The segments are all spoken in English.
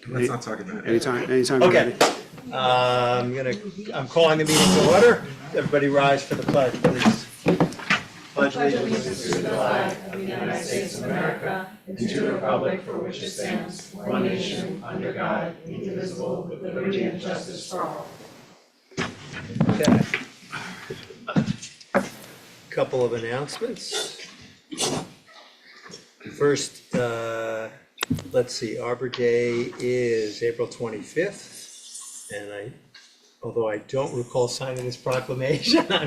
Let's not talk about it. Anytime. you're Okay. ready. I'm calling the meeting to order. Everybody rise for the pledge, please. Pledge allegiance to the flag of the United States of America and to the republic for which it stands, one nation, under God, indivisible, with liberty and justice for all. Okay. Couple of announcements. First, let's see, Arbor Day is April 25th, and although I don't recall signing this proclamation, I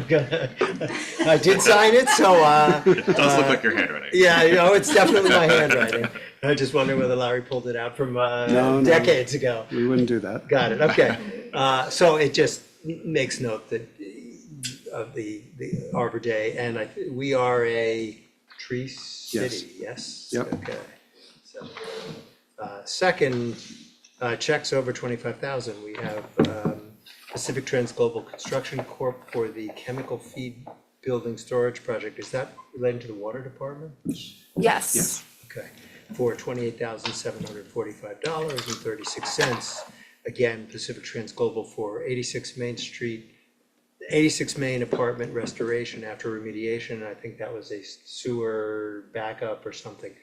did sign it, so. It does look like your handwriting. Yeah, it's definitely my handwriting. I just wondering whether Larry pulled it out from No. decades ago. We wouldn't do that. Got it, okay. So it just makes note that of the Arbor Day, and we are a tree city, yes? Yep. Okay. So, second, checks over 25,000. We have Pacific Trends Global Construction Corp. For the chemical feed building storage project. Is that related to the water department? Yes. Okay, for $28,745.36. Again, Pacific Trends Global for 86 Main Street, 86 Main apartment restoration after remediation. I think that was a sewer backup or something.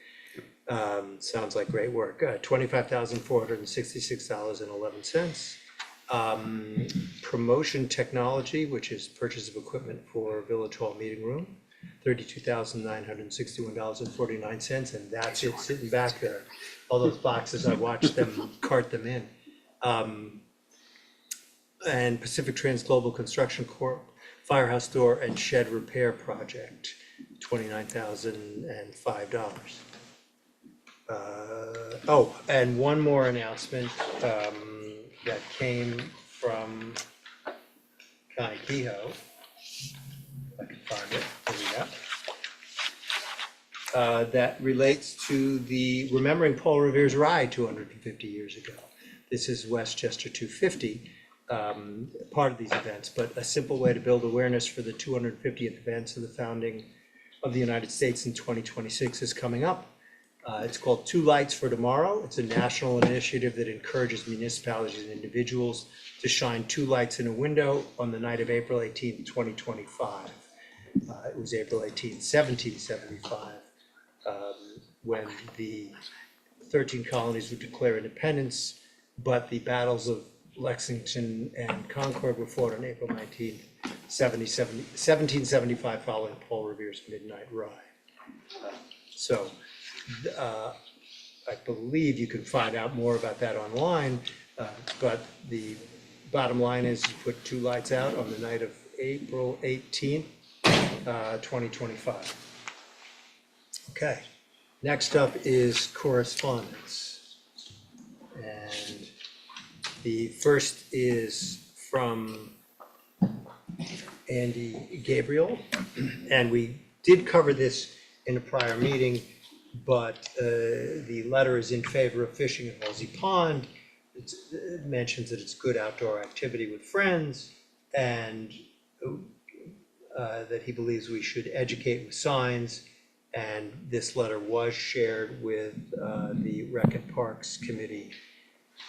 Sounds like great work. $25,466.11. Promotion Technology, which is purchase of equipment for Village Hall Meeting Room, $32,961.49, and that's it sitting back there. All those boxes, I watched them cart them in. And Pacific Trans Global Construction Corp. Firehouse Door and Shed Repair Project, $29,005. Oh, and one more announcement that came from Connie Kehoe. If I can find it, there we go. That relates to the Remembering Paul Revere's Ride 250 years ago. This is Westchester 250, part of these events, but a simple way to build awareness for the 250th events of the founding of the United States in 2026 is coming up. It's called Two Lights for Tomorrow. It's a national initiative that encourages municipalities and individuals to shine two lights in a window on the night of April 18th, 2025. It was April 18th, 1775, when the 13 colonies would declare independence, but the battles of Lexington and Concord were fought on April 19th, 1775, following Paul Revere's Midnight Ride. I believe you can find out more about that online, but the bottom line is you put two lights out on the night of April 18th, 2025. Okay, next up is correspondence. And the first is from Andy Gabriel, and we did cover this in a prior meeting, but the letter is in favor of fishing at Halsey Pond. It mentions that it's good outdoor activity with friends, and that he believes we should educate with signs. And this letter was shared with the Rec and Parks Committee.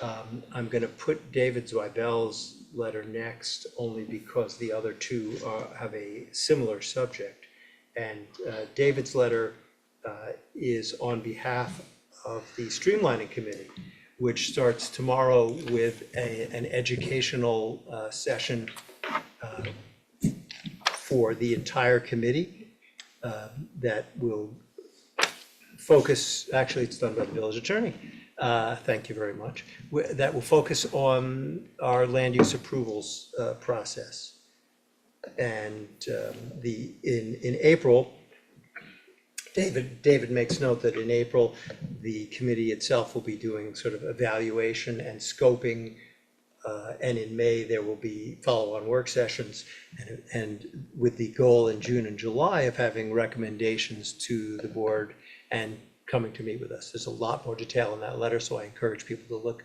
I'm going to put David Zweibel's letter next, only because the other two have a similar subject. And David's letter is on behalf of the Streamlining Committee, which starts tomorrow with an educational session for the entire committee that will focus, actually it's done by the village attorney, thank you very much, that will focus on our land use approvals process. And in April, David makes note that in April, the committee itself will be doing sort of evaluation and scoping, and in May, there will be follow-on work sessions, and with the goal in June and July of having recommendations to the board and coming to meet with us. There's a lot more detail in that letter, so I encourage people to look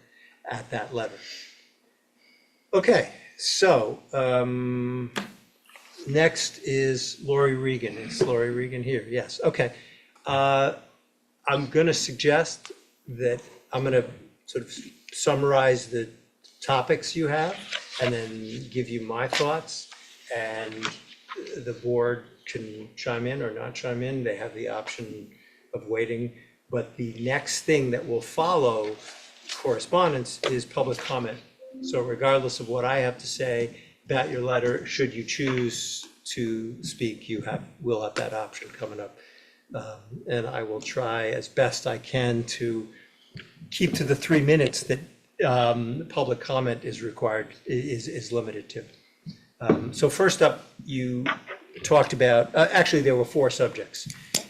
at that letter. Okay, so next is Lori Regan. Is Lori Regan here? Yes, okay. I'm gonna suggest that I'm gonna sort of summarize the topics you have and then give you my thoughts. And the board can chime in or not chime in. They have the option of waiting. But the next thing that will follow correspondence is public comment. So regardless of what I have to say about your letter, should you choose to speak, will have that option coming up. And I will try as best I can to keep to the 3 minutes that public comment is required, is limited to. So first up, you talked about, actually there were 4 subjects. At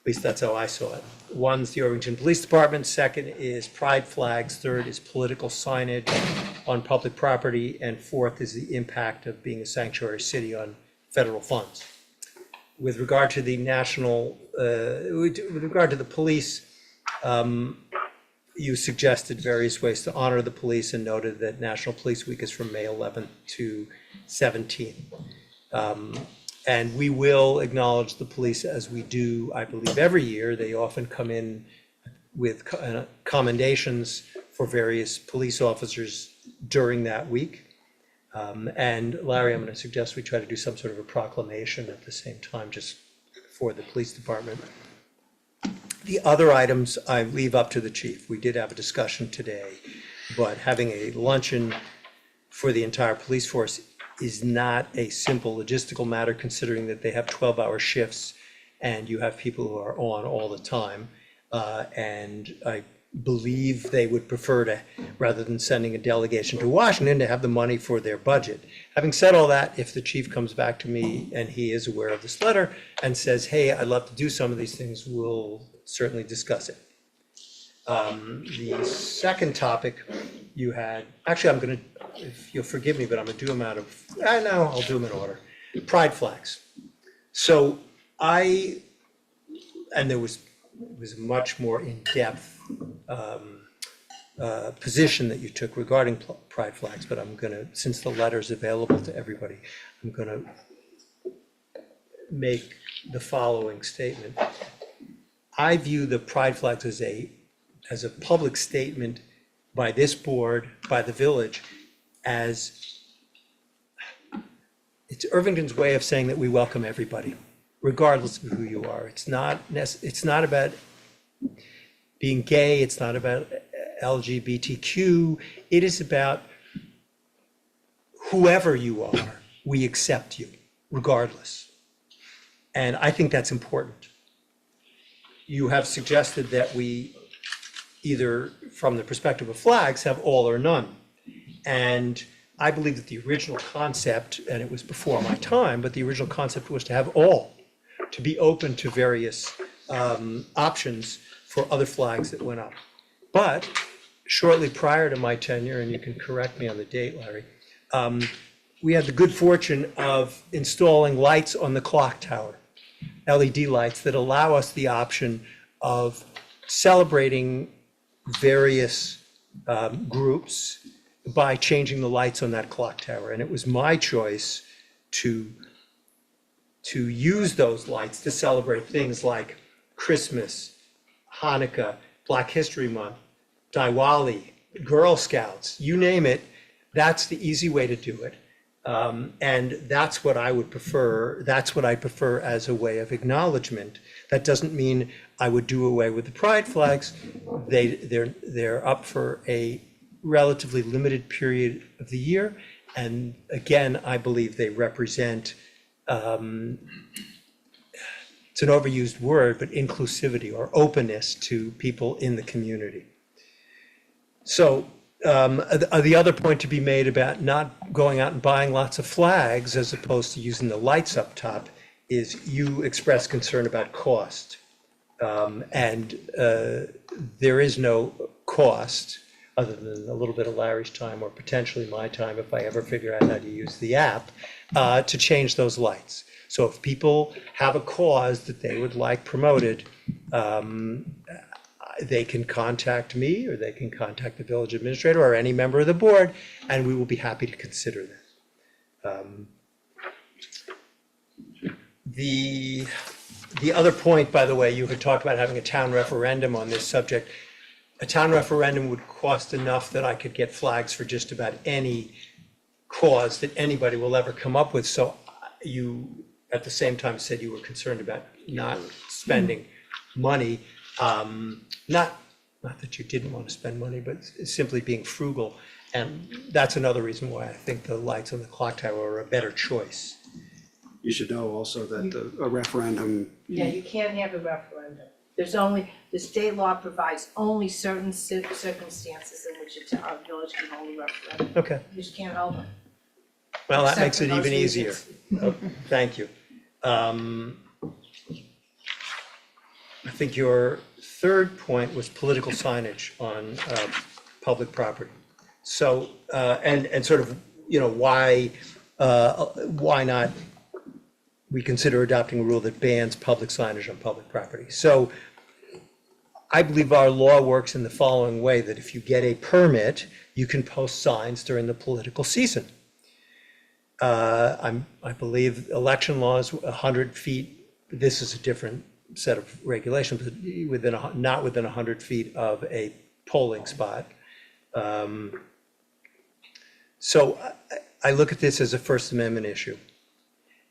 least that's how I saw it. One's the Irvington Police Department, second is pride flags, third is political signage on public property, and fourth is the impact of being a sanctuary city on federal funds. With regard to the with regard to the police, you suggested various ways to honor the police and noted that National Police Week is from May 11th to 17th. And we will acknowledge the police as we do, I believe, every year. They often come in with commendations for various police officers during that week. And Larry, I'm going to suggest we try to do some sort of a proclamation at the same time, just for the police department. The other items I leave up to the chief. We did have a discussion today, but having a luncheon for the entire police force is not a simple logistical matter, considering that they have 12-hour shifts and you have people who are on all the time. And I believe they would prefer to, rather than sending a delegation to Washington, to have the money for their budget. Having said all that, if the chief comes back to me and he is aware of this letter and says, hey, I'd love to do some of these things, we'll certainly discuss it. The second topic you had, actually, I'm going to, if you'll forgive me, but I'm going to do them out of, I'll do them in order. Pride flags. So and there was a much more in-depth position that you took regarding pride flags, but I'm going to, since the letter's available to everybody, I'm going to make the following statement. I view the pride flags as a public statement by this board, by the village, as it's Irvington's way of saying that we welcome everybody, regardless of who you are. It's not about being gay. It's not about LGBTQ. It is about whoever you are, we accept you, regardless. And I think that's important. You have suggested that we, either from the perspective of flags, have all or none. And I believe that the original concept, and it was before my time, but the original concept was to have all, to be open to various options for other flags that went up. But shortly prior to my tenure, and you can correct me on the date, Larry, we had the good fortune of installing lights on the clock tower, LED lights that allow us the option of celebrating various groups by changing the lights on that clock tower. And it was my choice to use those lights to celebrate things like Christmas, Hanukkah, Black History Month, Diwali, Girl Scouts, you name it. That's the easy way to do it. And that's what I would prefer. That's what I prefer as a way of acknowledgement. That doesn't mean I would do away with the pride flags. They're up for a relatively limited period of the year. And again, I believe they represent, it's an overused word, but inclusivity or openness to people in the community. So the other point to be made about not going out and buying lots of flags as opposed to using the lights up top is you express concern about cost. And there is no cost other than a little bit of Larry's time or potentially my time if I ever figure out how to use the app to change those lights. So if people have a cause that they would like promoted, they can contact me or they can contact the village administrator or any member of the board, and we will be happy to consider that. The other point, by the way, you had talked about having a town referendum on this subject. a town referendum would cost enough that I could get flags for just about any cause that anybody will ever come up with. So you, at the same time, said you were concerned about not spending money. Not that you didn't want to spend money, but simply being frugal. And that's another reason why I think the lights on the clock tower are a better choice. You should know also that a referendum, Yeah, you can't have a referendum. There's only, the state law provides only certain circumstances in which a village can hold a referendum. Okay, You just can't hold them. well, that Except makes for it those even easier. reasons. Oh, thank you. I think your third point was political signage on public property. So, and sort of, you know, why not we consider adopting a rule that bans public signage on public property? So I believe our law works in the following way, that if you get a permit, you can post signs during the political season. I believe election laws, 100 feet, this is a different set of regulations, but not within 100 feet of a polling spot. So I look at this as a First Amendment issue.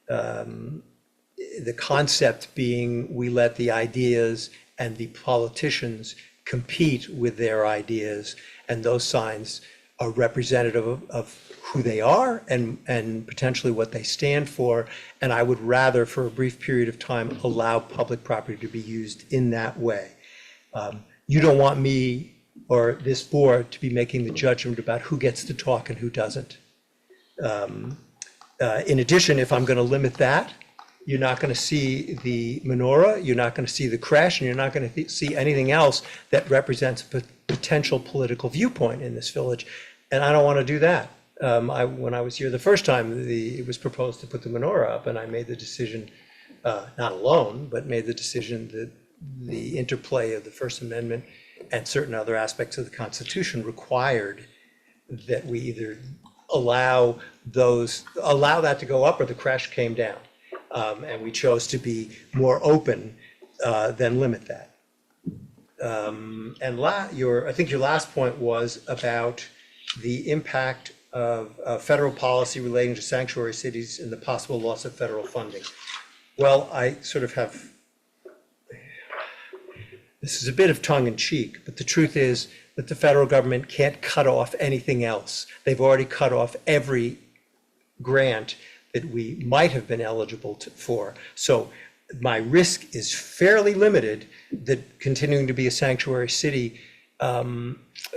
The concept being we let the ideas and the politicians compete with their ideas, and those signs are representative of who they are and potentially what they stand for. And I would rather, for a brief period of time, allow public property to be used in that way. You don't want me or this board to be making the judgment about who gets to talk and who doesn't. In addition, if I'm going to limit that, you're not going to see the menorah, you're not going to see the crash, and you're not going to see anything else that represents a potential political viewpoint in this village. And I don't want to do that. When I was here the first time, it was proposed to put the menorah up, and I made the decision, not alone, but made the decision that the interplay of the First Amendment and certain other aspects of the Constitution required that we either allow that to go up or the crash came down. And we chose to be more open than limit that. And I think your last point was about the impact of federal policy relating to sanctuary cities and the possible loss of federal funding. Well, I sort of have, this is a bit of tongue in cheek, but the truth is that the federal government can't cut off anything else. They've already cut off every grant that we might have been eligible for. So my risk is fairly limited that continuing to be a sanctuary city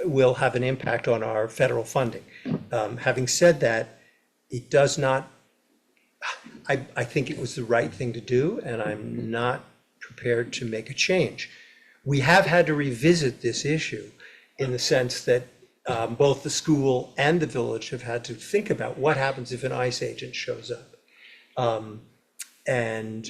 will have an impact on our federal funding. Having said that, it does not, I think it was the right thing to do, and I'm not prepared to make a change. We have had to revisit this issue in the sense that both the school and the village have had to think about what happens if an ICE agent shows up. And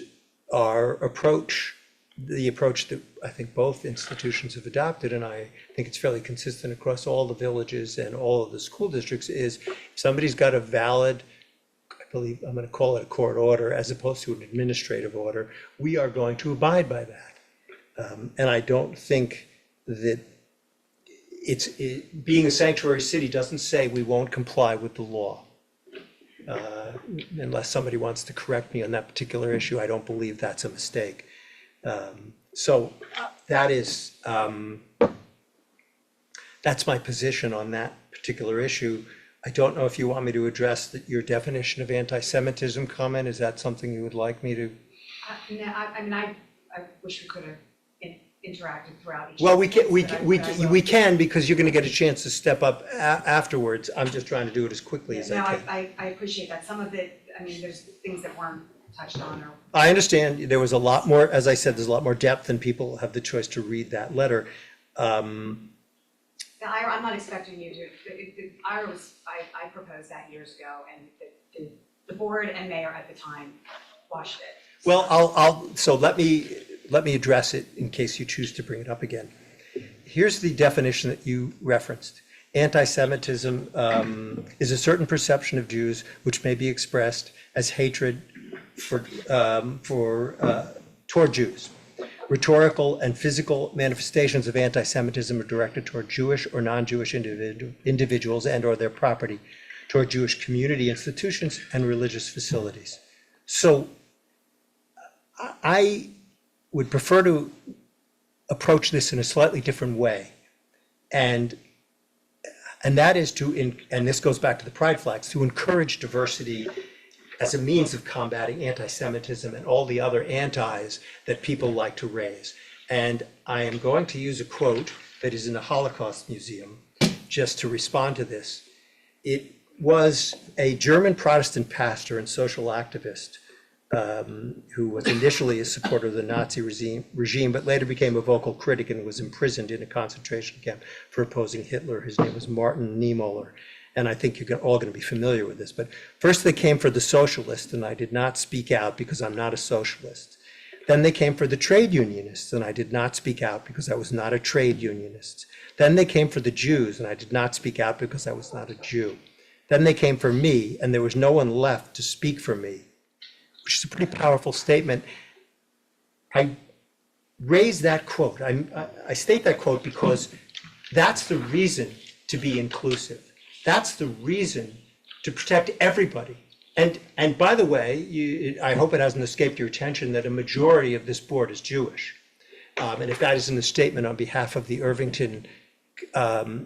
our approach, the approach that I think both institutions have adopted, and I think it's fairly consistent across all the villages and all of the school districts, is if somebody's got a valid, I believe I'm going to call it a court order as opposed to an administrative order, we are going to abide by that. And I don't think that being a sanctuary city doesn't say we won't comply with the law. Unless somebody wants to correct me on that particular issue, I don't believe that's a mistake. So that is, that's my position on that particular issue. I don't know if you want me to address your definition of anti-Semitism comment. Is that something you would like me to? No, I mean, I wish we could have interacted throughout each. Well, we instance, can, because you're going to get a chance to step up afterwards. I'm just trying to do it as quickly as No, I can. I appreciate that. Some of it, I mean, there's things that weren't touched on or. I understand there was a lot more, as I said, there's a lot more depth, and people have the choice to read that letter. I'm not expecting you to, I proposed that years ago, and the board and mayor at the time watched it. Well, so let me address it in case you choose to bring it up again. Here's the definition that you referenced. Anti-Semitism is a certain perception of Jews which may be expressed as hatred toward Jews. rhetorical and physical manifestations of anti-Semitism are directed toward Jewish or non-Jewish individuals and or their property, toward Jewish community institutions and religious facilities. So I would prefer to approach this in a slightly different way. And that is and this goes back to the pride flags, to encourage diversity as a means of combating anti-Semitism and all the other antis that people like to raise. And I am going to use a quote that is in the Holocaust Museum just to respond to this. It was a German Protestant pastor and social activist who was initially a supporter of the Nazi regime, but later became a vocal critic and was imprisoned in a concentration camp for opposing Hitler. His name was Martin Niemöller. And I think you're all going to be familiar with this. But first they came for the socialists, and I did not speak out because I'm not a socialist. Then they came for the trade unionists, and I did not speak out because I was not a trade unionist. Then they came for the Jews, and I did not speak out because I was not a Jew. Then they came for me, and there was no one left to speak for me, which is a pretty powerful statement. I raise that quote. I state that quote because that's the reason to be inclusive. That's the reason to protect everybody. And by the way, I hope it hasn't escaped your attention that a majority of this board is Jewish. And if that isn't a statement on behalf of the Irvington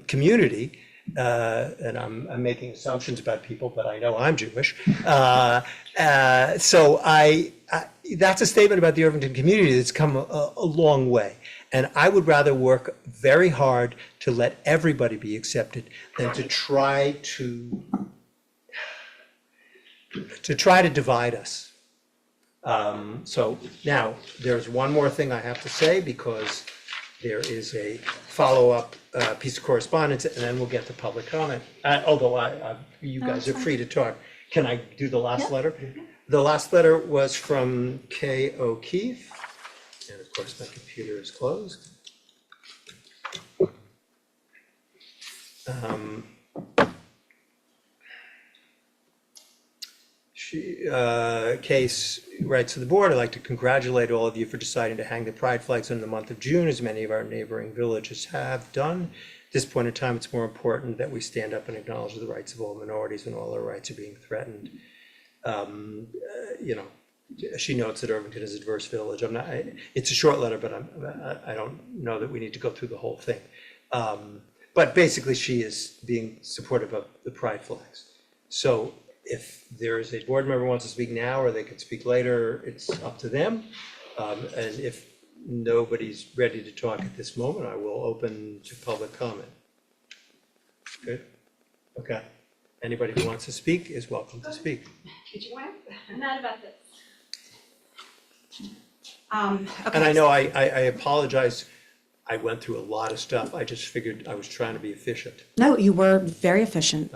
community, and I'm making assumptions about people, but I know I'm Jewish. So that's a statement about the Irvington community that's come a long way. And I would rather work very hard to let everybody be accepted than to try to divide us. So now there's one more thing I have to say because there is a follow-up piece of correspondence, and then we'll get to public comment. Although you guys are free to talk. Can I do the last letter? The last letter was from Kay O'Keefe. And of course, my computer is closed. Case writes to the board, I'd like to congratulate all of you for deciding to hang the pride flags in the month of June, as many of our neighboring villages have done. At this point in time, it's more important that we stand up and acknowledge the rights of all minorities when all our rights are being threatened. She notes that Irvington is a diverse village. It's a short letter, but I don't know that we need to go through the whole thing. But basically, she is being supportive of the pride flags. So if there is a board member who wants to speak now, or they can speak later, it's up to them. And if nobody's ready to talk at this moment, I will open to public comment. Good? Okay. Anybody who wants to speak is welcome to speak. Did you want to? Not about this. And I know I apologize. I went through a lot of stuff. I just figured I was trying to be efficient. No, you were very efficient.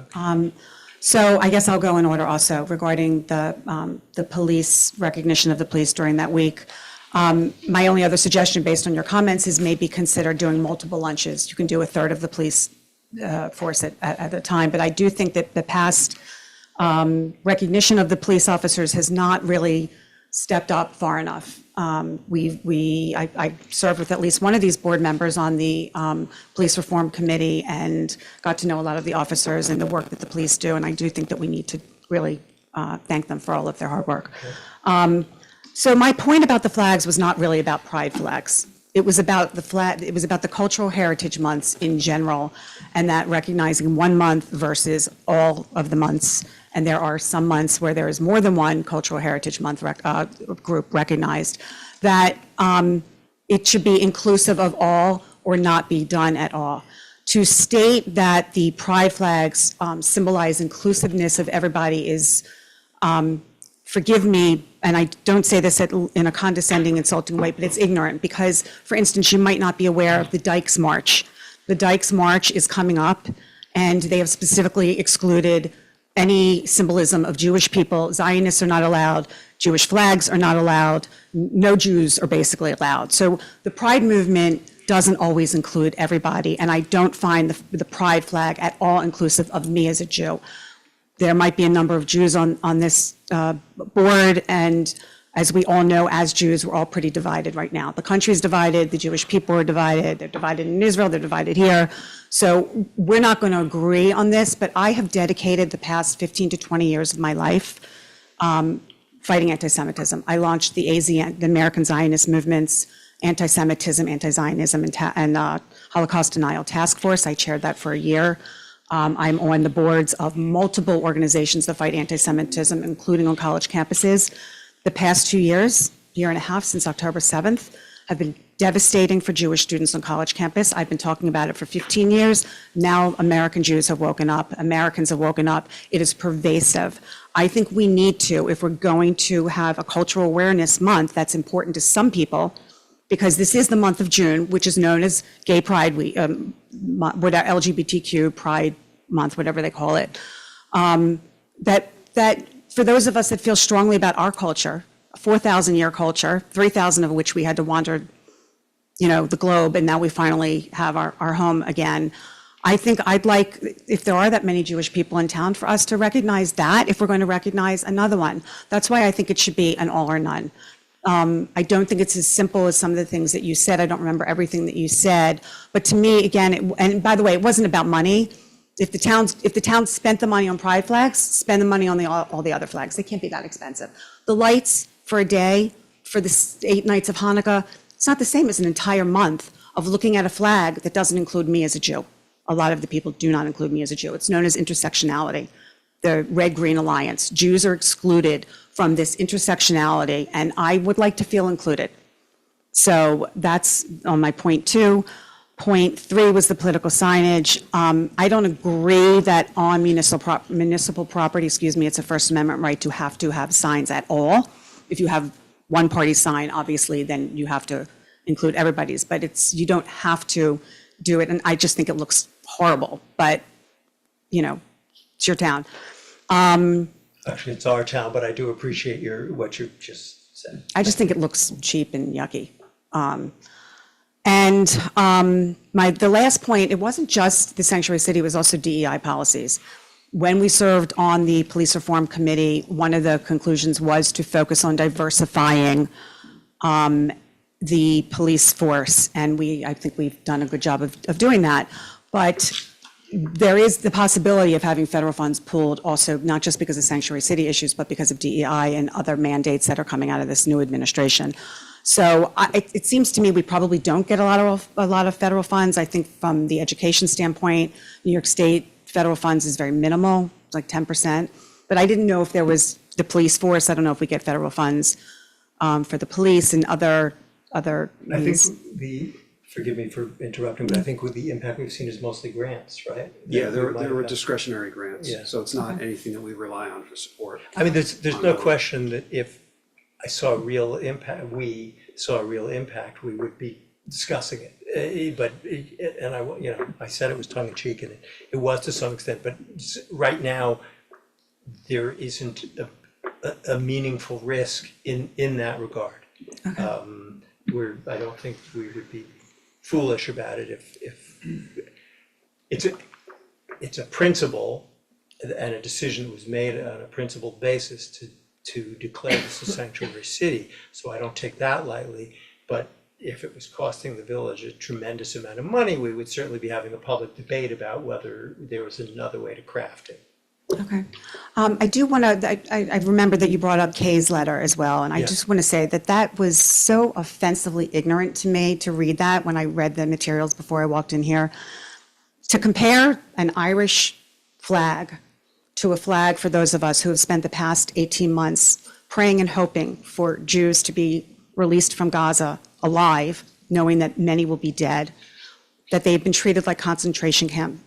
So I guess I'll go in order also regarding the police, recognition of the police during that week. My only other suggestion based on your comments is maybe consider doing multiple lunches. You can do a third of the police force at a time, but I do think that the past recognition of the police officers has not really stepped up far enough. I served with at least one of these board members on the Police Reform Committee and got to know a lot of the officers and the work that the police do, and I do think that we need to really thank them for all of their hard work. So my point about the flags was not really about pride flags. It was about the flag. It was about the cultural heritage months in general, and that recognizing one month versus all of the months. And there are some months where there is more than one cultural heritage month group recognized. That it should be inclusive of all or not be done at all. To state that the pride flags symbolize inclusiveness of everybody is, forgive me, and I don't say this in a condescending, insulting way, but it's ignorant because, for instance, you might not be aware of the Dykes March. The Dykes March is coming up, and they have specifically excluded any symbolism of Jewish people. Zionists are not allowed. Jewish flags are not allowed. No Jews are basically allowed. So the Pride movement doesn't always include everybody, and I don't find the Pride flag at all inclusive of me as a Jew. There might be a number of Jews on this board, and As we all know, as Jews, we're all pretty divided right now. The country is divided, the Jewish people are divided, they're divided in Israel, they're divided here. So we're not going to agree on this, but I have dedicated the past 15 to 20 years of my life fighting anti-Semitism. I launched the AZN, the American Zionist Movement's Anti-Semitism, Anti-Zionism, and Holocaust Denial Task Force. I chaired that for a year. I'm on the boards of multiple organizations that fight anti-Semitism, including on college campuses. The past 2 years, year and a half since October 7th, have been devastating for Jewish students on college campus. I've been talking about it for 15 years. Now American Jews have woken up. Americans have woken up. It is pervasive. I think we need to, if we're going to have a cultural awareness month that's important to some people, because this is the month of June, which is known as Gay Pride Week, LGBTQ Pride Month, whatever they call it. That for those of us that feel strongly about our culture, a 4,000-year culture, 3,000 of which we had to wander, the globe, and now we finally have our home again. I think I'd like, if there are that many Jewish people in town, for us to recognize that if we're going to recognize another one. That's why I think it should be an all or none. I don't think it's as simple as some of the things that you said. I don't remember everything that you said. But to me, again, and by the way, it wasn't about money. If the town spent the money on pride flags, spend the money on all the other flags. They can't be that expensive. The lights for a day, for the 8 nights of Hanukkah, it's not the same as an entire month of looking at a flag that doesn't include me as a Jew. A lot of the people do not include me as a Jew. It's known as intersectionality, the Red-Green Alliance. Jews are excluded from this intersectionality, and I would like to feel included. So that's on my point 2. Point 3 was the political signage. I don't agree that on municipal property, it's a First Amendment right to have signs at all. If you have one party sign, obviously, then you have to include everybody's, but you don't have to do it, and I just think it looks horrible, but, it's your town. Actually, it's our town, but I do appreciate what you just said. I just think it looks cheap and yucky. The last point, it wasn't just the sanctuary city, it was also DEI policies. When we served on the police reform committee, one of the conclusions was to focus on diversifying the police force, and I think we've done a good job of doing that. But there is the possibility of having federal funds pooled also, not just because of sanctuary city issues, but because of DEI and other mandates that are coming out of this new administration. So it seems to me we probably don't get a lot of federal funds. I think from the education standpoint, New York State federal funds is very minimal, like 10%. But I didn't know if there was the police force. I don't know if we get federal funds for the police and other means. I think forgive me for interrupting, but I think with the impact we've seen is mostly grants, right? Yeah, there That were might- discretionary grants, Yeah. so it's not anything that we rely on for support. I mean, there's no question that if we saw a real impact, we would be discussing it. I said it was tongue in cheek, and it was to some extent, but right now, there isn't a meaningful risk in that regard. I don't think we would be foolish about it if it's a principle and a decision that was made on a principled basis to declare this a sanctuary city. So I don't take that lightly, but if it was costing the village a tremendous amount of money, we would certainly be having a public debate about whether there was another way to craft it. Okay. I do want to, I remember that you brought up Kay's letter as well, and I Yeah. just want to say that was so offensively ignorant to me to read that when I read the materials before I walked in here. To compare an Irish flag to a flag for those of us who have spent the past 18 months praying and hoping for Jews to be released from Gaza alive, knowing that many will be dead, that they've been treated like concentration camp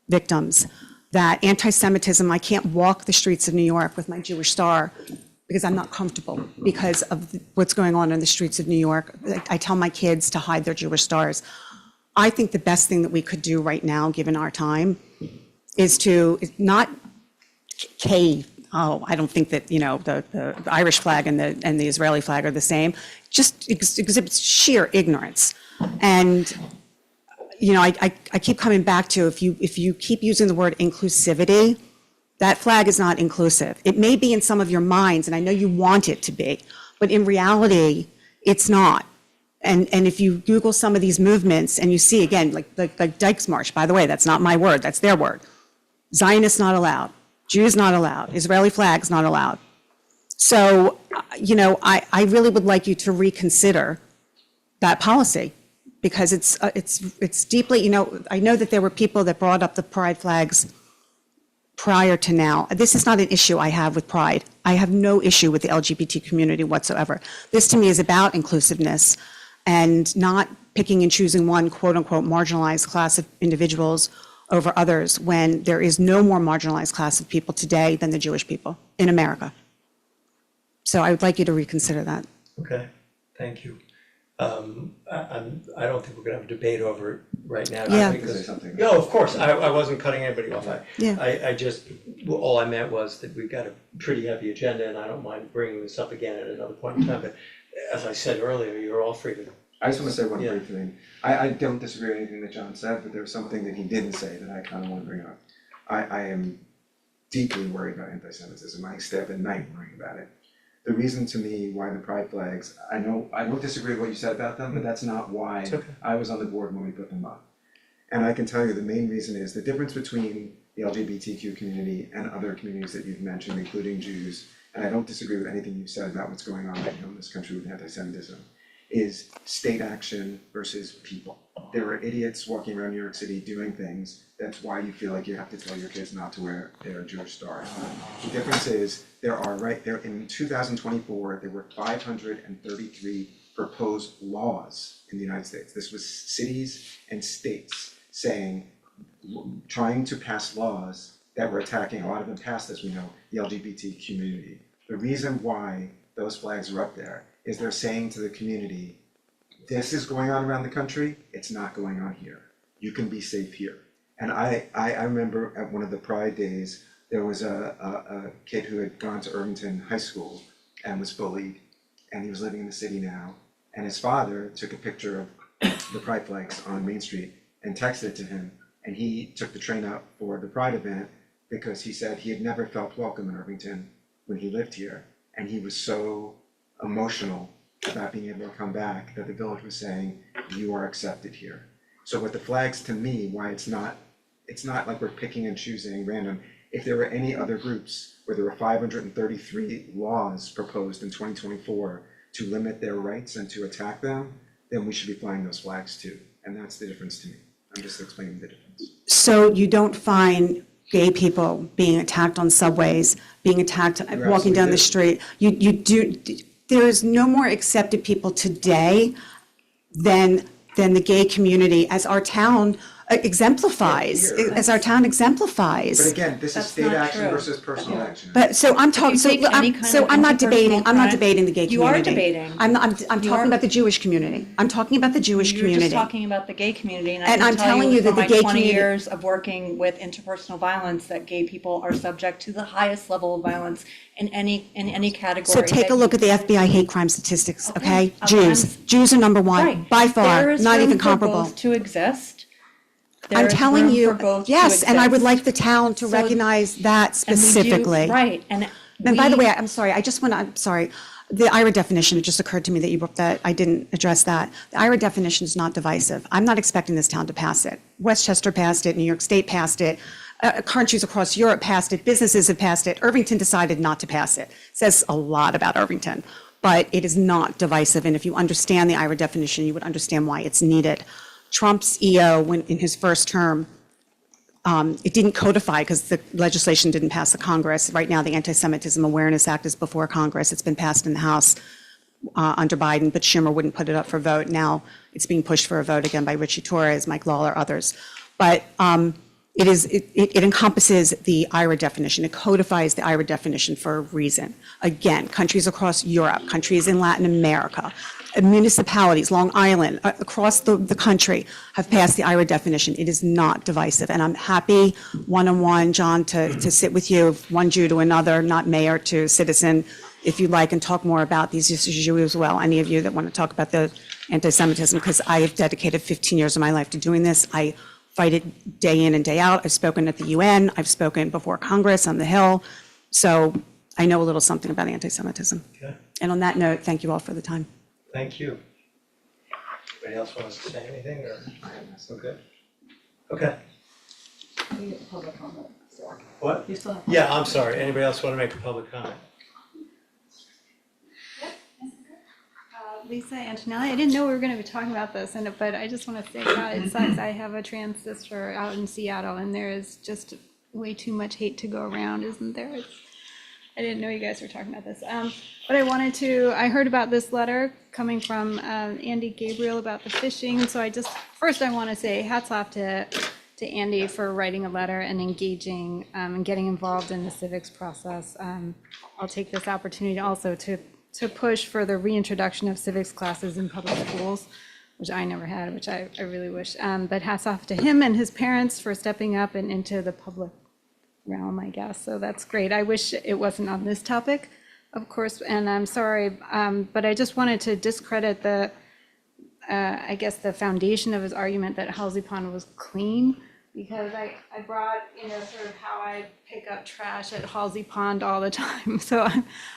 victims, that anti-Semitism, I can't walk the streets of New York with my Jewish star because I'm not comfortable because of what's going on in the streets of New York. I tell my kids to hide their Jewish stars. I think the best thing that we could do right now, given our time, is to not I don't think that, the Irish flag and the Israeli flag are the same, just exhibits sheer ignorance. And I keep coming back to if you keep using the word inclusivity, that flag is not inclusive. It may be in some of your minds, and I know you want it to be, But in reality, it's not. And if you Google some of these movements and you see, again, like Dykes March, by the way, that's not my word, that's their word. Zionists not allowed, Jews not allowed, Israeli flags not allowed. So, I really would like you to reconsider that policy, because it's deeply, I know that there were people that brought up the pride flags prior to now. This is not an issue I have with pride. I have no issue with the LGBT community whatsoever. This to me is about inclusiveness and not picking and choosing one quote-unquote marginalized class of individuals over others, when there is no more marginalized class of people today than the Jewish people in America. So I would like you to reconsider that. Okay, thank you. I don't think we're gonna have a debate over it right now. Yeah. Can I say something? No, of course, I wasn't cutting anybody off. Yeah. I just, all I meant was that we've got a pretty heavy agenda, and I don't mind bringing this up again at another point in time, but as I said earlier, you're all free to. I just wanna say one Yeah. brief thing. I don't disagree with anything that John said, but there was something that he didn't say that I kinda wanna bring up. I am deeply worried about anti-Semitism. I stay up at night worrying about it. The reason to me why the pride flags, I don't disagree with what you said about them, but that's not why It's okay. I was on the board when we put them up. And I can tell you the main reason is the difference between the LGBTQ community and other communities that you've mentioned, including Jews, and I don't disagree with anything you said about what's going on right now in this country with anti-Semitism, is state action versus people. There are idiots walking around New York City doing things, that's why you feel like you have to tell your kids not to wear their Jewish stars. The difference is, in 2024, there were 533 proposed laws in the United States. This was cities and states trying to pass laws that were attacking, a lot of them passed, as we know, the LGBT community. The reason why those flags are up there is they're saying to the community, this is going on around the country, it's not going on here. You can be safe here. And I remember at one of the Pride days, there was a kid who had gone to Irvington High School and was bullied, and he was living in the city now. And his father took a picture of the Pride flags on Main Street and texted it to him. And he took the train out for the Pride event because he said he had never felt welcome in Irvington when he lived here. And he was so emotional about being able to come back that the village was saying, you are accepted here. So with the flags, to me, why it's not like we're picking and choosing random. If there were any other groups where there were 533 laws proposed in 2024 to limit their rights and to attack them, then we should be flying those flags too. And that's the difference to me. I'm just explaining the difference. So you don't find gay people being attacked on subways, being attacked walking down the street? You do, there is no more accepted people today than the gay community, as our town exemplifies, Yeah, as our town exemplifies. But again, this is That's state not action true. versus personal action. But, so I'm talking, you so take any kind of I'm not debating, interpersonal I'm not crime- debating the gay You are community. debating. I'm You talking are- about the Jewish community. I'm talking about the Jewish You're community. just talking about the gay community, and And I I'm can tell telling you you that from the my gay 20 community- years of working with interpersonal violence, that gay people are subject to the highest level of violence in any category. So take a look at the FBI hate crime statistics, okay? Okay, Jews are number one, Right. by far, There is not room even for comparable. both to exist. There I'm is telling room you, for both to yes, and I would exist. like the town to So- recognize that And we do- specifically. Right, and And by the we- way, I'm sorry, I'm sorry, the IRA definition, it just occurred to me that I didn't address that. The IRA definition is not divisive. I'm not expecting this town to pass it. Westchester passed it, New York State passed it, countries across Europe passed it, businesses have passed it. Irvington decided not to pass it. Says a lot about Irvington, but it is not divisive, and if you understand the IRA definition, you would understand why it's needed. Trump's EO, when in his first term, it didn't codify because the legislation didn't pass the Congress. Right now, the Anti-Semitism Awareness Act is before Congress. It's been passed in the House under Biden, but Schumer wouldn't put it up for vote. Now it's being pushed for a vote again by Richie Torres, Mike Lawler, others. But it encompasses the IRA definition. It codifies the IRA definition for a reason. Again, countries across Europe, countries in Latin America, municipalities, Long Island, across the country have passed the IRA definition. It is not divisive. And I'm happy one-on-one, John, to sit with you, one Jew to another, not mayor to citizen, if you'd like, and talk more about these issues as well. Any of you that want to talk about the anti-Semitism, because I have dedicated 15 years of my life to doing this. I fight it day in and day out. I've spoken at the UN. I've spoken before Congress on the Hill. So I know a little something about anti-Semitism. Okay, And on that note, thank you all for the time. thank you. Anybody else wants to say anything, or, okay? Okay, Public comment, so what? you still have. Yeah, I'm sorry, anybody else want to make a public comment? Lisa Antonelli, I didn't know we were gonna be talking about this, but I just wanna say how it sucks. I have a trans sister out in Seattle, and there is just way too much hate to go around, isn't there? I didn't know you guys were talking about this. But I heard about this letter coming from Andy Gabriel about the fishing, so first I wanna say hats off to Andy for writing a letter and engaging and getting involved in the civics process. I'll take this opportunity also to push for the reintroduction of civics classes in public schools, which I never had, which I really wish. But hats off to him and his parents for stepping up and into the public realm, I guess. So that's great. I wish it wasn't on this topic, of course, and I'm sorry, but I just wanted to discredit I guess the foundation of his argument that Halsey Pond was clean, because I brought, sort of how I pick up trash at Halsey Pond all the time. So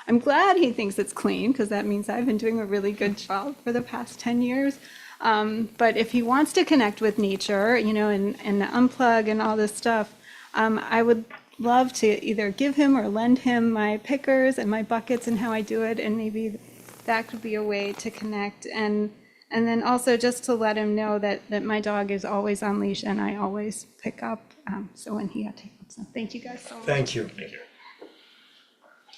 I'm glad he thinks it's clean, because that means I've been doing a really good job for the past 10 years. But if he wants to connect with nature, and unplug and all this stuff, I would love to either give him or lend him my pickers and my buckets and how I do it, and maybe that could be a way to connect. And then also just to let him know that my dog is always on leash and I always pick up, so when he got taken. So thank you guys so much. Thank you.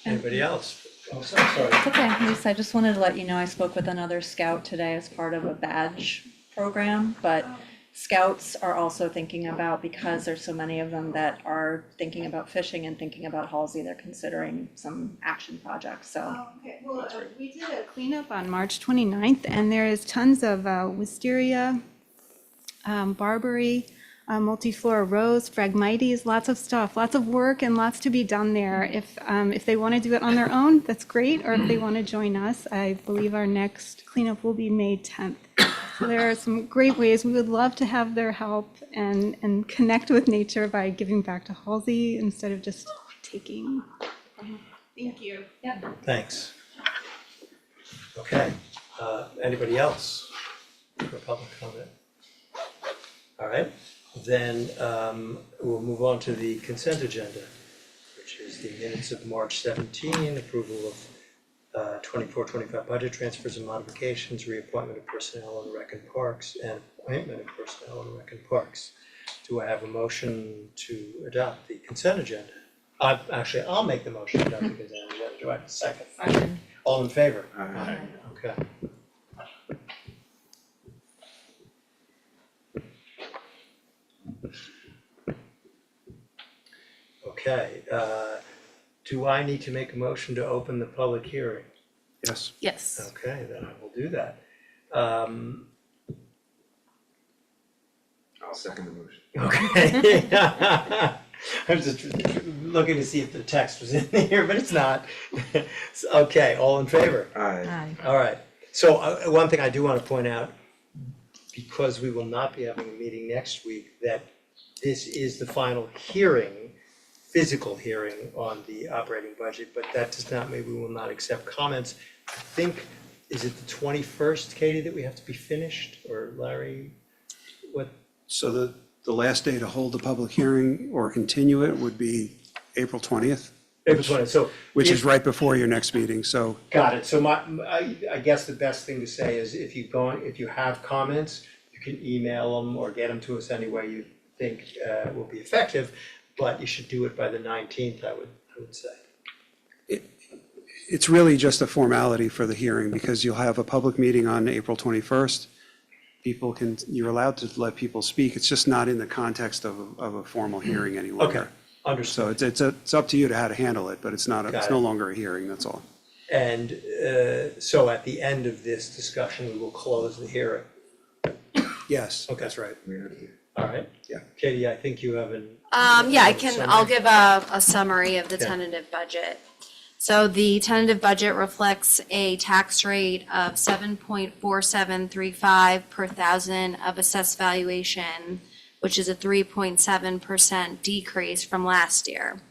Anybody else? Oh, sorry. It's okay, Lisa, I just wanted to let you know I spoke with another scout today as part of a badge program, but scouts are also thinking about, because there's so many of them that are thinking about fishing and thinking about Halsey, they're considering some action projects, so. Okay, well, we did a cleanup on March 29th, and there is tons of wisteria, barberry, multiflora rose, phragmites, lots of stuff, lots of work and lots to be done there. If they want to do it on their own, that's great, or if they want to join us, I believe our next cleanup will be May 10th. So there are some great ways. We would love to have their help and connect with nature by giving back to Halsey instead of just taking. Thank you. Thanks. Okay, anybody else for public comment? All right, then we'll move on to the consent agenda, which is the minutes of March 17, approval of 24-25 budget transfers and modifications, reappointment of personnel on Rec and Parks, and appointment of personnel on Rec and Parks. Do I have a motion to adopt the consent agenda? Actually, I'll make the motion to adopt the consent agenda. Do I have a second? Second. All in favor? Aye. Okay. Okay, do I need to make a motion to open the public hearing? Yes. Yes. Okay, then I will do that. I'll second the motion. Okay. I was just looking to see if the text was in here, but it's not. Okay, all in favor? Aye. All right, so one thing I do want to point out, because we will not be having a meeting next week, that this is the final hearing, physical hearing on the operating budget, but that does not mean we will not accept comments. I think, is it the 21st, Katie, that we have to be finished, or Larry? What, So the last day to hold the public hearing or continue it would be April 20th, April 20th, so. which if- is right before your next meeting, so. Got it, so I guess the best thing to say is if you have comments, you can email them or get them to us any way you think will be effective, but you should do it by the 19th, I would say. It's really just a formality for the hearing, because you'll have a public meeting on April 21st. You're allowed to let people speak, it's just not in the context of a formal hearing any longer. Okay, understood. So it's up to you to how to handle it, but it's not, Got it's it. no longer a hearing, that's all. And so at the end of this discussion, we will close the hearing. Yes, Okay. that's right. All right? Yeah. Katie, I think you have an. Yeah, I'll summary. give a summary of the Okay. tentative budget. So the tentative budget reflects a tax rate of 7.4735 per thousand of assessed valuation, which is a 3.7% decrease from last year.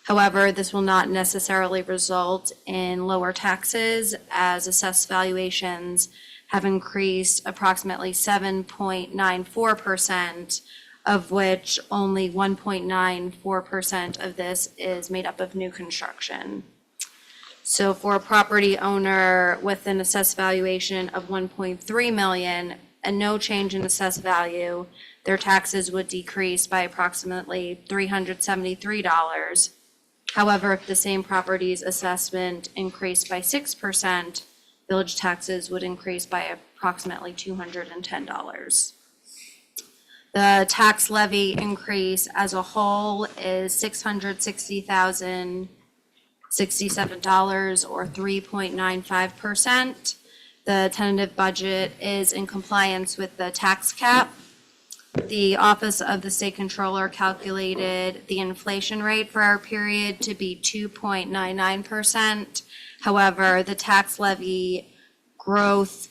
However, this will not necessarily result in lower taxes as assessed valuations have increased approximately 7.94%, of which only 1.94% of this is made up of new construction. So for a property owner with an assessed valuation of 1.3 million and no change in assessed value, their taxes would decrease by approximately $373. However, if the same property's assessment increased by 6%, village taxes would increase by approximately $210. The tax levy increase as a whole is $660,067 or 3.95%. The tentative budget is in compliance with the tax cap. The Office of the State Controller calculated the inflation rate for our period to be 2.99%. However, the tax levy growth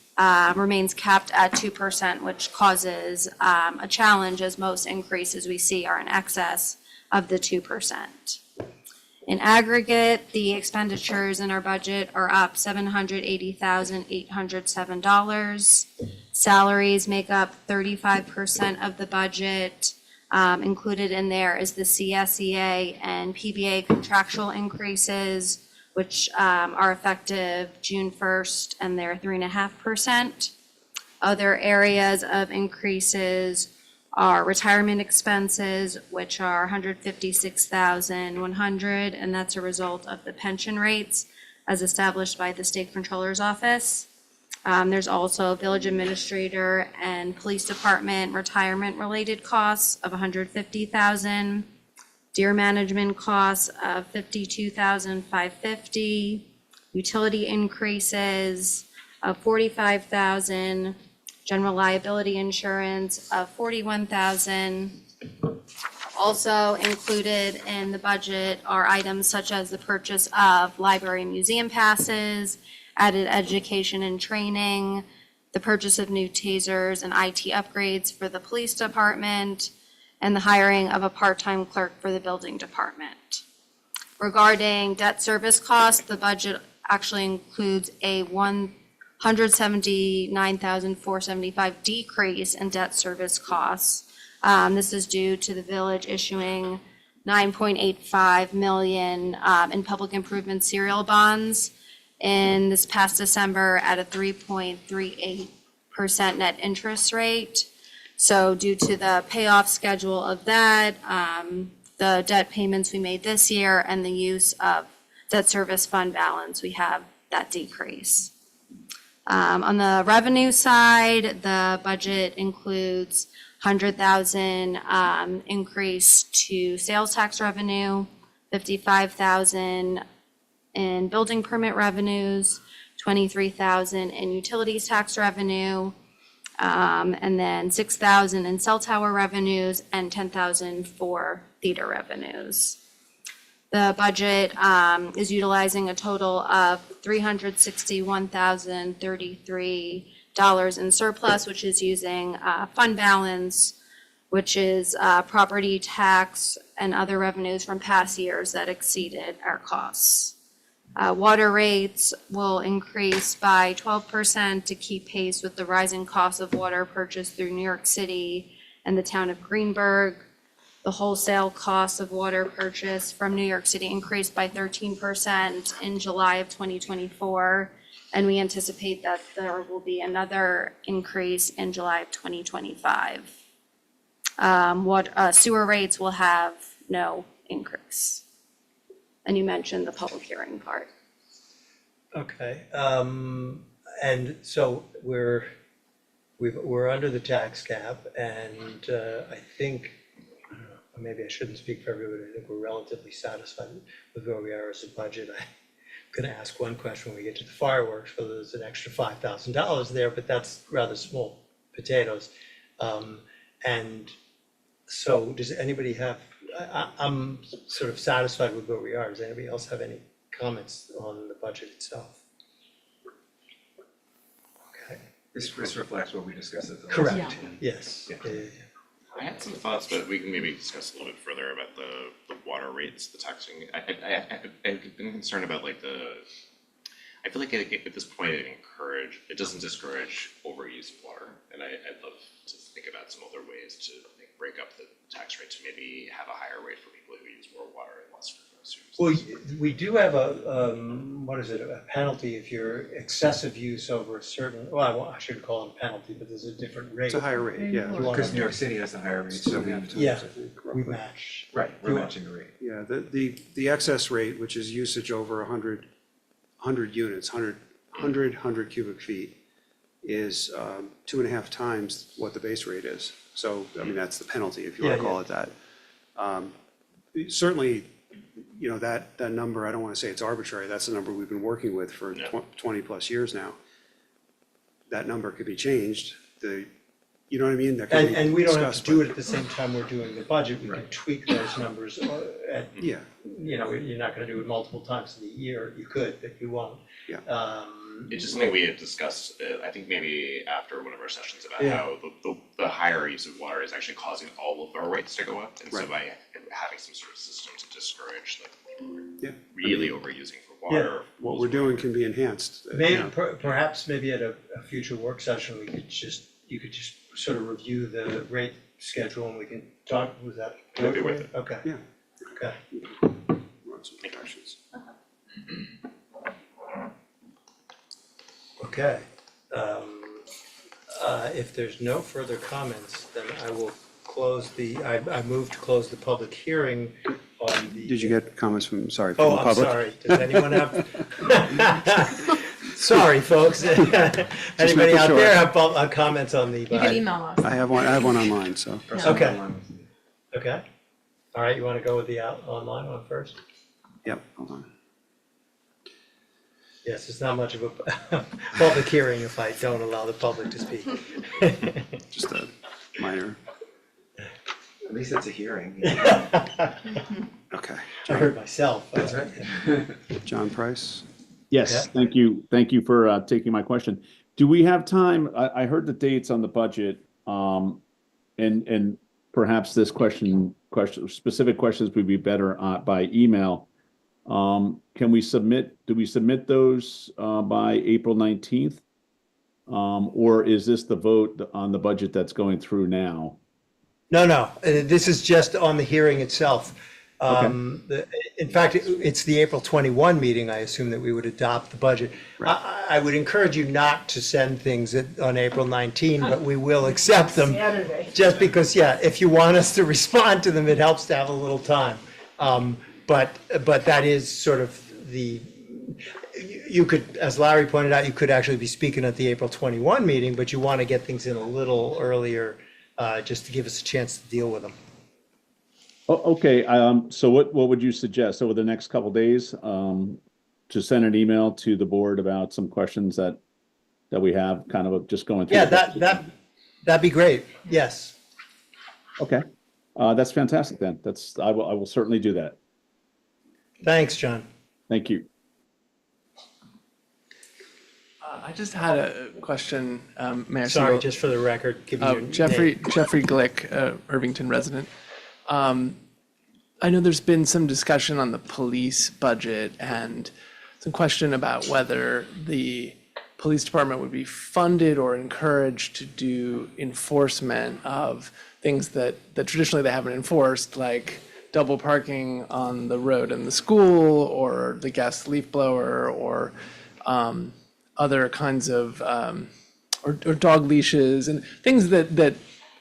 remains capped at 2%, which causes a challenge as most increases we see are in excess of the 2%. In aggregate, the expenditures in our budget are up $780,807. Salaries make up 35% of the budget. Included in there is the CSEA and PBA contractual increases, which are effective June 1st, and they're 3.5%. Other areas of increases are retirement expenses, which are $156,100, and that's a result of the pension rates as established by the State Controller's Office. There's also village administrator and police department retirement-related costs of $150,000, deer management costs of $52,550, utility increases of $45,000, general liability insurance of $41,000. Also included in the budget are items such as the purchase of library and museum passes, added education and training, the purchase of new tasers and IT upgrades for the police department, and the hiring of a part-time clerk for the building department. Regarding debt service costs, the budget actually includes a $179,475 decrease in debt service costs. This is due to the village issuing $9.85 million in public improvement serial bonds in this past December at a 3.38% net interest rate. So due to the payoff schedule of that, the debt payments we made this year and the use of debt service fund balance, we have that decrease. On the revenue side, the budget includes $100,000 increase to sales tax revenue, $55,000 in building permit revenues, $23,000 in utilities tax revenue, and then $6,000 in cell tower revenues and $10,000 for theater revenues. The budget is utilizing a total of $361,033 in surplus, which is using fund balance, which is property tax and other revenues from past years that exceeded our costs. Water rates will increase by 12% to keep pace with the rising cost of water purchased through New York City and the town of Greenberg. The wholesale cost of water purchase from New York City increased by 13% in July of 2024, and we anticipate that there will be another increase in July of 2025. Sewer rates will have no increase. And you mentioned the public hearing part. Okay, and so we're under the tax cap, and I think, I don't know, maybe I shouldn't speak for everybody, I think we're relatively satisfied with where we are as a budget. I'm gonna ask one question when we get to the fireworks, whether there's an extra $5,000 there, but that's rather small potatoes. And so does anybody have, I'm sort of satisfied with where we are. Does anybody else have any comments on the budget itself? Okay, This reflects what we discussed at the last correct, meeting. yes. Yeah. Yeah, yeah, I had some thoughts, but we can maybe discuss a little bit further about the water rates, the taxing. I've been concerned about like I feel like at this point it doesn't discourage overuse of water. And I'd love to think about some other ways to like break up the tax rate to maybe have a higher rate for people who use more water and less for consumers. Well, we do have a, what is it, a penalty if you're excessive use over a certain, well, I shouldn't call it a penalty, but there's a different rate. It's a higher rate, yeah. You wanna- Because New York City has the higher rate, so we have to. Yeah. I think, We roughly. match. Right, we're You- matching the rate. Yeah, the excess rate, which is usage over 100 units, 100 cubic feet, is 2.5 times what the base rate is. So, I mean, that's the penalty, if you want to Yeah, call it that. Certainly, you know, that number, I don't want to say it's arbitrary, that's the number we've been working with for Yeah. 20-plus years now. That number could be changed, you know what I mean? That could be And we don't have to discussed, do but- it at the same time we're doing the budget, we can tweak those numbers at, Yeah, you know, you're not gonna do it multiple times in the year, you could, but you won't. Yeah. It's just something we had discussed, I think maybe after one of our sessions about Yeah. how the higher use of water is actually causing all of our rates to go up. And so Right. by having some sort of system to discourage like people who are yeah. really overusing for water. What we're doing can be enhanced. Maybe, you know. perhaps maybe at a future work session, you could just sort of review the rate schedule and we can talk, was that? I'm good with it. Okay. Yeah. Okay. Run some projections. Okay. If there's no further comments, then I will close I move to close the public hearing on the. Did you get comments from the Oh, I'm public? sorry. Does anyone have? Sorry, folks. Anybody out sure. there have comments on the You can budget? email us. I have one online, so. Okay. Okay. All right, you want to go with the online one first? Yep, hold on. Yes, it's not much of a public hearing if I don't allow the public to speak. Just a minor, At least it's a hearing. okay. I heard myself. That's right. John Price? Yes, Yeah. thank you for taking my question. Do we have time? I heard the dates on the budget, and perhaps this specific questions would be better by email. Do we submit those by April 19th? Or is this the vote on the budget that's going through now? No, this is just on the hearing itself. In fact, it's the April 21 meeting, I assume, that we would adopt the budget. I would encourage you not to send things on April 19, but we will accept them. Saturday. Just because, yeah, if you want us to respond to them, it helps to have a little time. But that is sort of you could, as Larry pointed out, you could actually be speaking at the April 21 meeting, but you want to get things in a little earlier, just to give us a chance to deal with them. Oh, okay, so what would you suggest over the next couple days? To send an email to the board about some questions that we have, kind of just going through. Yeah, the budget? that'd be great, yes. Okay, that's fantastic then. I will certainly do that. Thanks, John. Thank you. I just had a question, Mayor. Sorry, Siegel. just for the record, give me your name. Jeffrey Glick, Irvington resident. I know there's been some discussion on the police budget and some question about whether the police department would be funded or encouraged to do enforcement of things that traditionally they haven't enforced, like double parking on the road in the school, or the gas leaf blower, or other kinds of, or dog leashes, and things that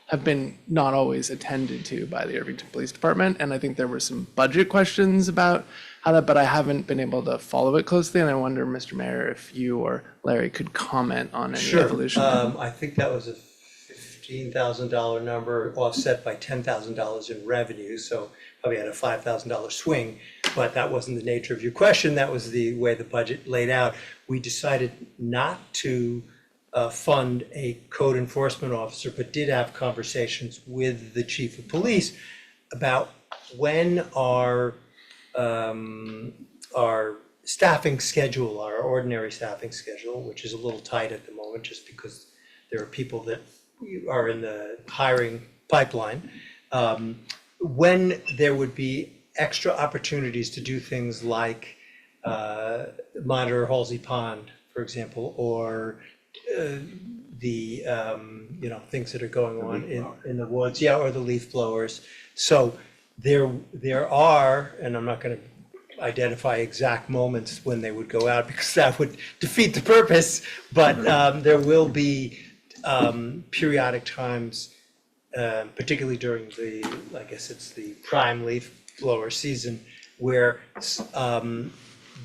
have been not always attended to by the Irvington Police Department. And I think there were some budget questions about how that, but I haven't been able to follow it closely. And I wonder, Mr. Mayor, if you or Larry could comment on any Sure. evolution. I think that was a $15,000 number offset by $10,000 in revenue, so probably had a $5,000 swing, but that wasn't the nature of your question. That was the way the budget laid out. We decided not to fund a code enforcement officer, but did have conversations with the chief of police about when our staffing schedule, our ordinary staffing schedule, which is a little tight at the moment, just because there are people that are in the hiring pipeline, when there would be extra opportunities to do things like monitor Halsey Pond, for example, or the, things that are going on in the woods, or the leaf blowers. So there are, and I'm not gonna identify exact moments when they would go out because that would defeat the purpose, but there will be periodic times, particularly during the, I guess it's the prime leaf blower season, where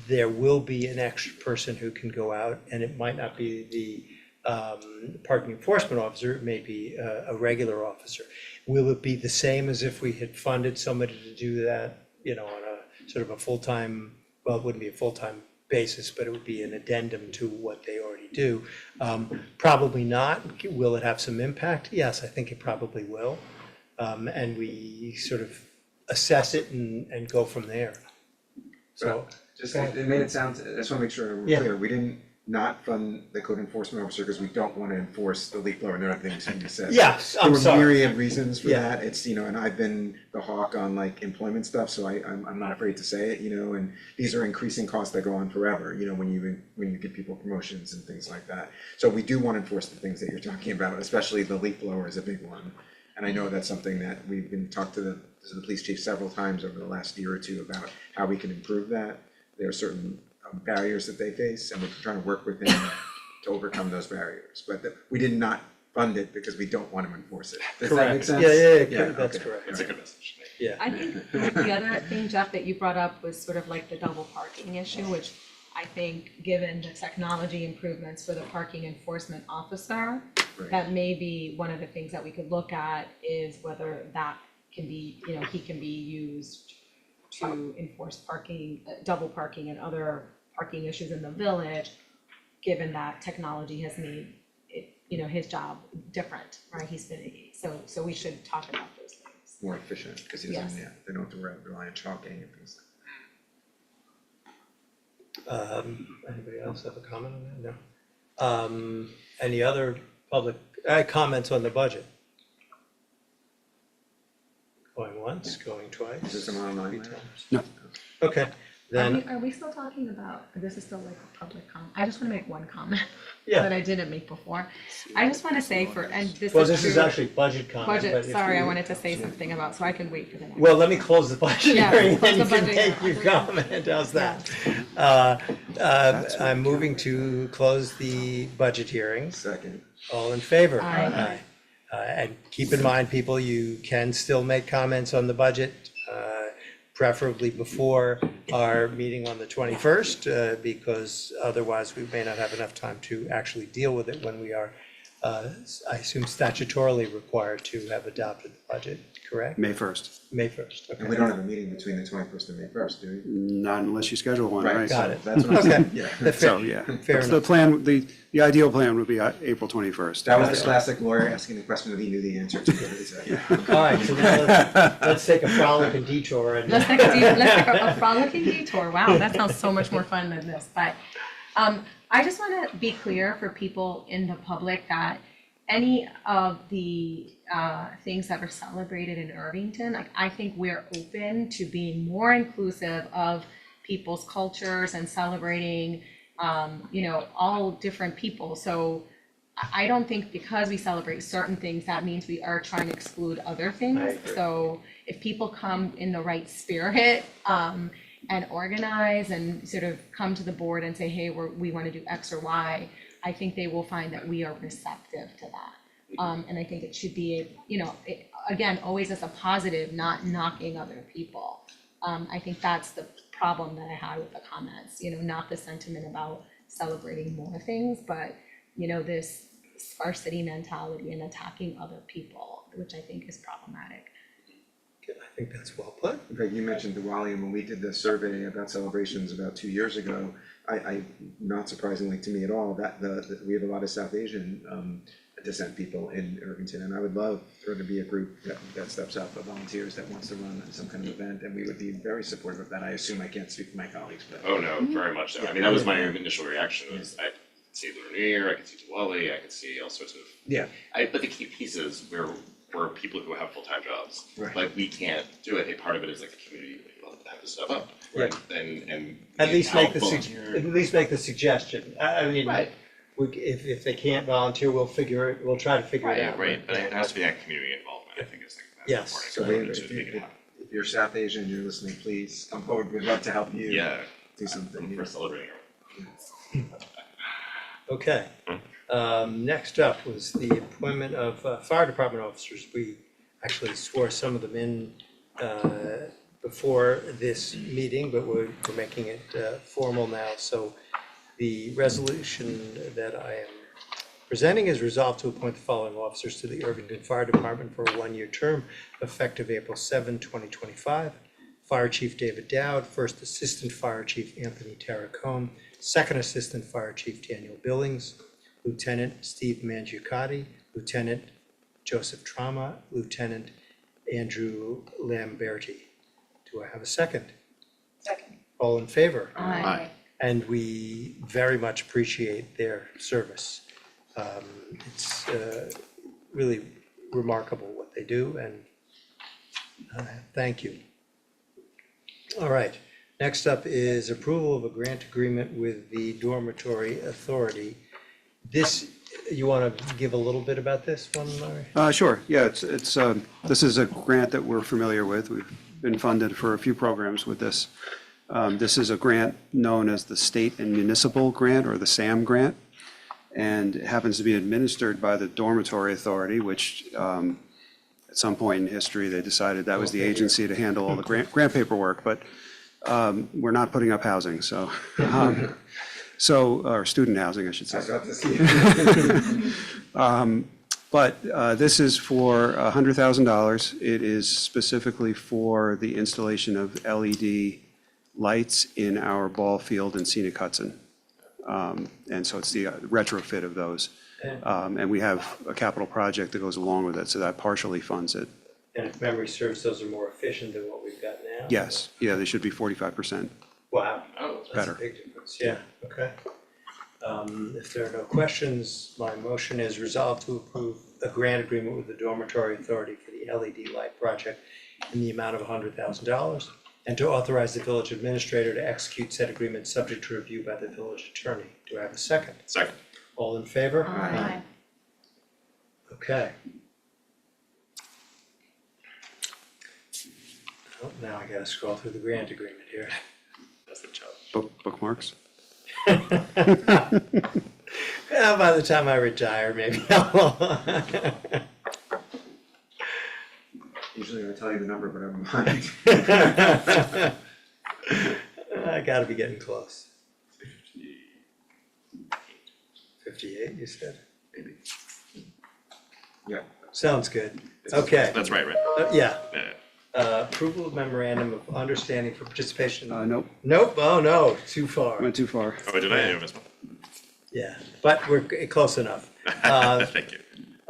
there will be an extra person who can go out, and it might not be the parking enforcement officer, it may be a regular officer. Will it be the same as if we had funded somebody to do that, on a sort of a full-time, well, it wouldn't be a full-time basis, but it would be an addendum to what they already do? Probably not. Will it have some impact? Yes, I think it probably will. And we sort of assess it and go from there. So, Just, it made it sound, I just wanna make sure we're Yeah. clear, we didn't not fund the code enforcement officer because we don't wanna enforce the leaf blower and other things you said. yes, I'm There sorry. were myriad reasons for Yeah. that, it's, and I've been the hawk on like employment stuff, so I'm not afraid to say it, and these are increasing costs that go on forever, when you give people promotions and things like that. So we do wanna enforce the things that you're talking about, especially the leaf blower is a big one. And I know that's something that we've been talked to the police chief several times over the last year or two about how we can improve that. There are certain barriers that they face, and we're trying to work with them to overcome those barriers. But we did not fund it because we don't want to enforce it. Does that make Correct. sense? Yeah, that's okay. correct. It's a good message. Yeah. I think the other thing, Jeff, that you brought up was sort of like the double parking issue, which I think, given the technology improvements for the parking enforcement officer, Right. that may be one of the things that we could look at is whether that can be, he can be used to enforce parking, double parking and other parking issues in the village, given that technology has made it, his job different, right? So we should talk about those things. More efficient, because he doesn't, Yes. they don't have to rely on chalking and things like that. Anybody else have a comment on that? No. Any other public, comments on the budget? Going once, going twice? Is this an online three one? times? No. Okay, then, Are we still talking about, this is still like a public comment, I just wanna make one comment Yeah. that I didn't make before. I just wanna say and this is well, this is true- actually budget comment. but Budget, if sorry, I you- wanted to say something about, so I can wait for the next. Well, let me close the budget Yeah, hearing, and close you the can budget make hearing. your comment, how's that? I'm moving to close the budget hearings. Second. All in favor? Aye. And keep in mind, people, you can still make comments on the budget, preferably before our meeting on the 21st, because otherwise we may not have enough time to actually deal with it when we are, I assume statutorily required to have adopted the budget, correct? May 1st, May 1st, And we okay. don't have a meeting between the 21st and May 1st, do we? not unless you schedule one, right? Got it. That's what I'm saying, Okay. yeah. So, yeah. Fair The enough. plan, the ideal plan would be April 21st. That was the classic lawyer asking the question that he knew the answer to. All right, so now let's take a frolic and detour and. Let's take a frolicking detour, wow, that sounds so much more fun than this, but, I just wanna be clear for people in the public that any of the, things that are celebrated in Irvington, like, I think we're open to being more inclusive of people's cultures and celebrating, all different people, so I don't think because we celebrate certain things, that means we are trying to exclude other things. I agree. So if people come in the right spirit, and organize and sort of come to the board and say, hey, we wanna do X or Y, I think they will find that we are receptive to that. And I think it should be, again, always as a positive, not knocking other people. I think that's the problem that I had with the comments, not the sentiment about celebrating more things, but, this sparsity mentality and attacking other people, which I think is problematic. I think that's well put. In fact, you mentioned Diwali, and when we did the survey about celebrations about 2 years ago, I not surprisingly to me at all, that we have a lot of South Asian descent people in Irvington, and I would love for there to be a group that steps up, of volunteers that wants to run some kind of event, and we would be very supportive of that. I assume I can't speak for my colleagues, but. Oh, no, very much so. I mean, that was my initial reaction was I could see Lunar New Year, I could see Diwali, I could see all sorts of. Yeah. But the key piece is we're for people who have full-time jobs. Right. Like, we can't do it, a part of it is like the community, people have to step up, Yeah. and. At least help make the volunteer. at least make the suggestion. I mean, Right. if they can't volunteer, we'll try to figure it out. Right, but it has to be that community involvement, I think is like the Yes. important So component if to make it happen. you're South Asian and you're listening, please come forward, we'd love to help you Yeah, do something. we're celebrating. Okay. Next up was the appointment of fire department officers. We actually swore some of them in before this meeting, but we're making it formal now. So the resolution that I am presenting is resolved to appoint the following officers to the Irvington Fire Department for a one-year term effective April 7, 2025. Fire Chief David Dowd, First Assistant Fire Chief Anthony Terracone, Second Assistant Fire Chief Daniel Billings, Lieutenant Steve Mangiacotti, Lieutenant Joseph Trauma, Lieutenant Andrew Lamberti. Do I have a second? Second. All in favor? Aye. And we very much appreciate their service. It's really remarkable what they do, and thank you. All right, next up is approval of a grant agreement with the Dormitory Authority. This, you want to give a little bit about this one, Larry? Sure, yeah, this is a grant that we're familiar with. We've been funded for a few programs with this. This is a grant known as the State and Municipal Grant, or the SAM grant, and it happens to be administered by the Dormitory Authority, which at some point in history, they decided that was the agency to handle all the grant paperwork, but we're not putting up housing, so, or student housing, I should say. I was about to see. But this is for $100,000. It is specifically for the installation of LED lights in our ball field in Scenic Hudson. And so it's the retrofit of those. And we have a capital project that goes along with it, so that partially funds it. And if memory serves, those are more efficient than what we've got now? Yes, yeah, they should be 45%. Wow. Oh, That's a better. big difference, yeah, okay. If there are no questions, my motion is resolved to approve a grant agreement with the Dormitory Authority for the LED light project in the amount of $100,000, and to authorize the village administrator to execute said agreement subject to review by the village attorney. Do I have a second? Second. All in favor? Aye. Okay. Oh, now I gotta scroll through the grant agreement here. That's the challenge. Bookmarks? Well, by the time I retire, maybe I'll. Usually I tell you the number, but I'm mind. I gotta be getting close. 58, you said? Maybe. Yeah. Sounds good. Okay. That's right, right? Yeah, Yeah. approval of memorandum of understanding for participation. Nope, Nope, oh no, too far. went too far. Oh, did I miss one? Yeah, but we're close enough. Thank you.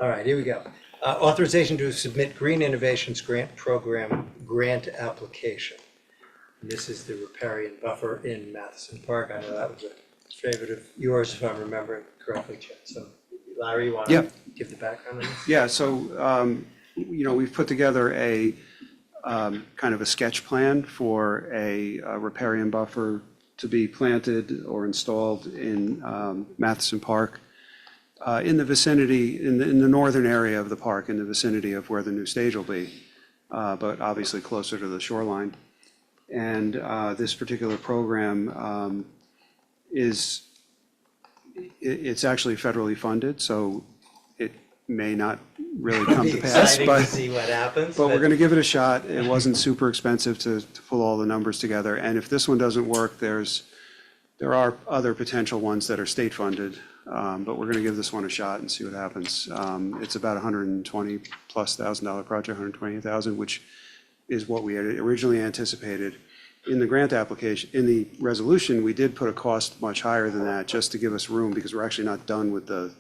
All right, here we go. Authorization to submit Green Innovations Grant Program grant application. And this is the riparian buffer in Matheson Park. I know that was a favorite of yours, if I'm remembering correctly, Chad. So Larry, you want Yeah. to give the background on this? Yeah, so, we've put together a kind of a sketch plan for a riparian buffer to be planted or installed in Matheson Park, in the vicinity, in the northern area of the park, in the vicinity of where the new stage will be, but obviously closer to the shoreline. And this particular program it's actually federally funded, so it may not really come to Be pass, exciting but. to see what happens. But we're gonna give it a shot. It wasn't super expensive to pull all the numbers together, and if this one doesn't work, there are other potential ones that are state funded, but we're gonna give this one a shot and see what happens. It's about $120,000+ project, $128,000, which is what we had originally anticipated. In the grant application, in the resolution, we did put a cost much higher than that, just to give us room, because we're actually not done with the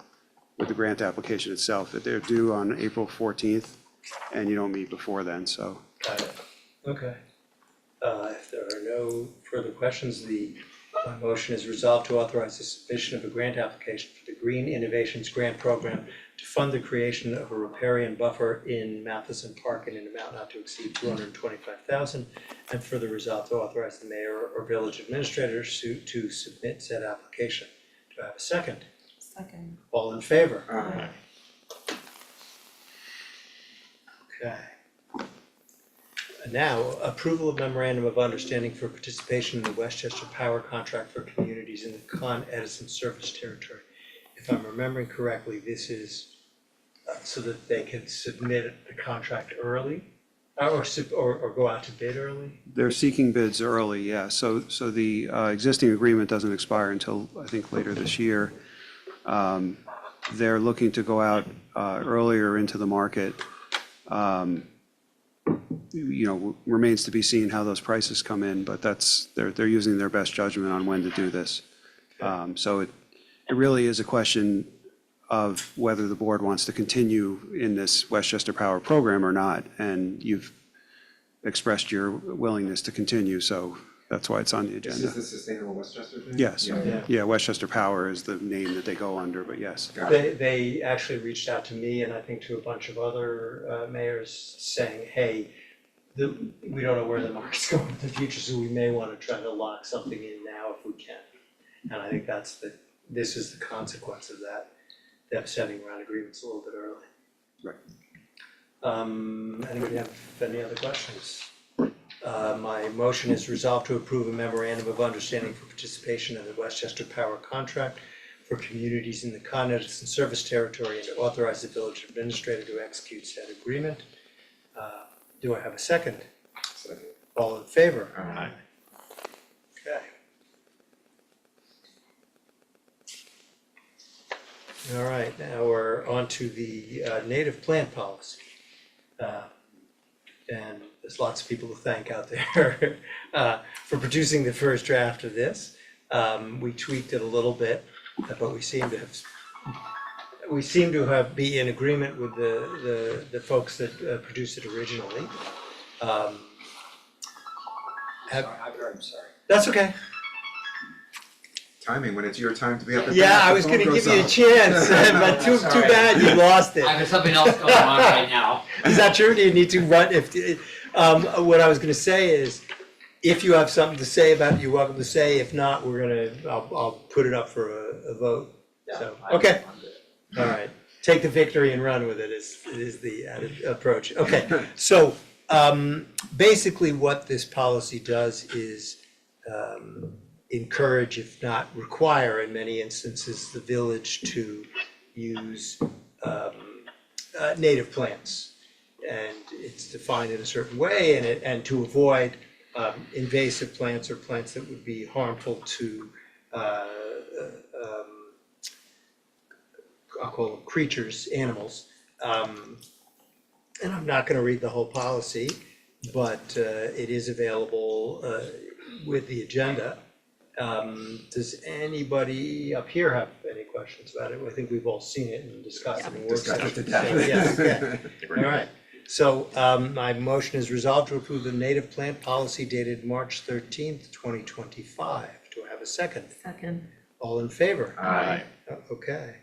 grant application itself. They're due on April 14th, and you don't meet before then, so. Got it. Okay. If there are no further questions, the My motion is resolved to authorize the submission of a grant application for the Green Innovations Grant Program to fund the creation of a riparian buffer in Matheson Park in an amount not to exceed $225,000. And further resolved to authorize the mayor or village administrator to submit said application. Do I have a second? Second. All in favor? Aye. Okay. And now, approval of memorandum of understanding for participation in the Westchester Power contract for communities in the Con Edison service territory. If I'm remembering correctly, this is so that they can submit the contract early, or go out to bid early? They're seeking bids early, yeah. So the existing agreement doesn't expire until, I think, later this year. They're looking to go out earlier into the market. Remains to be seen how those prices come in, but they're using their best judgment on when to do this. So it really is a question of whether the board wants to continue in this Westchester Power program or not, and you've expressed your willingness to continue, so that's why it's on the This agenda. is the Sustainable Westchester thing? Yes, Yeah. yeah, Westchester Power is the name that they go under, but yes. Got it. They actually reached out to me and I think to a bunch of other mayors saying, hey, we don't know where the market's going in the future, so we may want to try to lock something in now if we can. And I think this is the consequence of that, them sending around agreements a little bit early. Right. Anybody have any other questions? My motion is resolved to approve a memorandum of understanding for participation in the Westchester Power contract for communities in the Con Edison service territory and to authorize the village administrator to execute said agreement. Do I have a second? Second. All in favor? Aye. Okay. All right, now we're on to the native plant policy. And there's lots of people to thank out there for producing the first draft of this. We tweaked it a little bit, but we seem to be in agreement with the folks that produced it originally. I'm sorry. That's okay. Timing, when it's your time to be up at Yeah, bat, I the was phone gonna goes give you a off. chance, but too bad you lost it. I have something else going on right now. Is that true? Do you need to run what I was gonna say is, if you have something to say about it, you're welcome to say. If not, I'll put it up for a vote. So, okay. All right. Take the victory and run with it is the added approach. Okay, so basically what this policy does is encourage, if not require in many instances, the village to use native plants. And it's defined in a certain way and to avoid invasive plants or plants that would be harmful to I'll call them creatures, animals. And I'm not gonna read the whole policy, but it is available with the agenda. Does anybody up here have any questions about it? I think we've all seen it and discussed it in work Discussed it sessions. to death. So, yes, okay. All right. So my motion is resolved to approve the native plant policy dated March 13th, 2025. Do I have a second? Second. All in favor? Aye. Okay.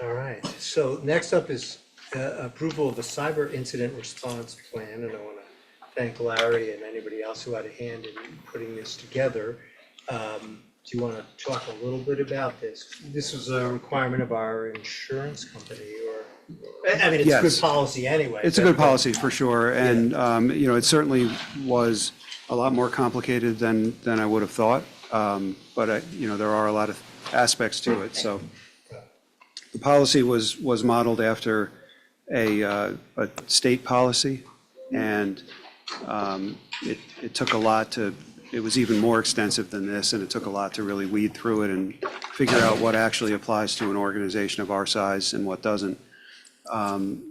All right, so next up is approval of the cyber incident response plan, and I want to thank Larry and anybody else who had a hand in putting this together. Do you want to talk a little bit about this? This was a requirement of our insurance company, or, I mean, it's Yes. good policy anyway. It's a but- good policy for sure, and, it certainly was a lot more complicated than I would have thought. But there are a lot of aspects to it, so. The policy was modeled after a state policy, and it took a lot it was even more extensive than this, and it took a lot to really weed through it and figure out what actually applies to an organization of our size and what doesn't.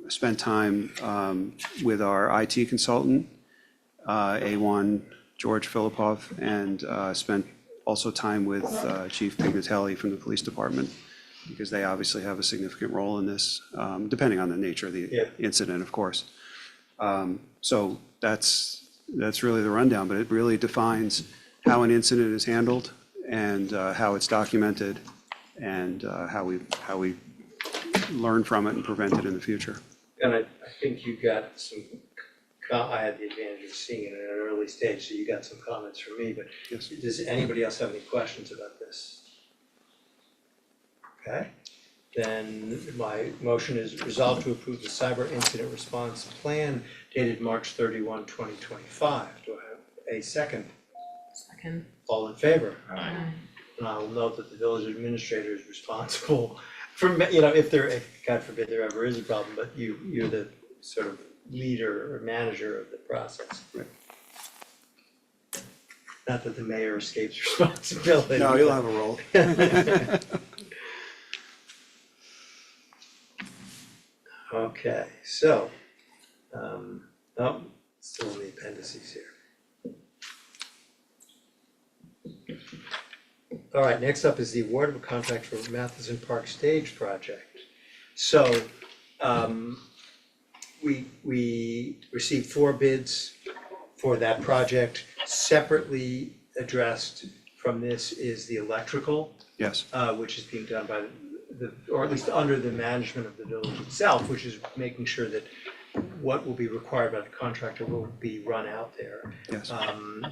Spent time with our IT consultant, A1 George Filipov, and spent also time with Chief Pignatelli from the police department, because they obviously have a significant role in this, depending on the nature of the incident, of course. So that's really the rundown, but it really defines how an incident is handled and how it's documented and how we learn from it and prevent it in the future. And I think you got some, I had the advantage of seeing it at an early stage, so you got some comments from me, but Yes. does anybody else have any questions about this? Okay, then my motion is resolved to approve the cyber incident response plan dated March 31, 2025. Do I have a second? Second. All in favor? Aye. And I will note that the village administrator is responsible for, if there, if, God forbid, there ever is a problem, but you're the sort of leader or manager of the process. Right. Not that the mayor escapes responsibility. No, you'll have a role. Okay, so, still in the appendices here. All right, next up is the award of a contract for Matheson Park Stage project. So, we received 4 bids for that project. Separately addressed from this is the electrical, Yes, which is being done by or at least under the management of the village itself, which is making sure that what will be required by the contractor will be run out there. yes.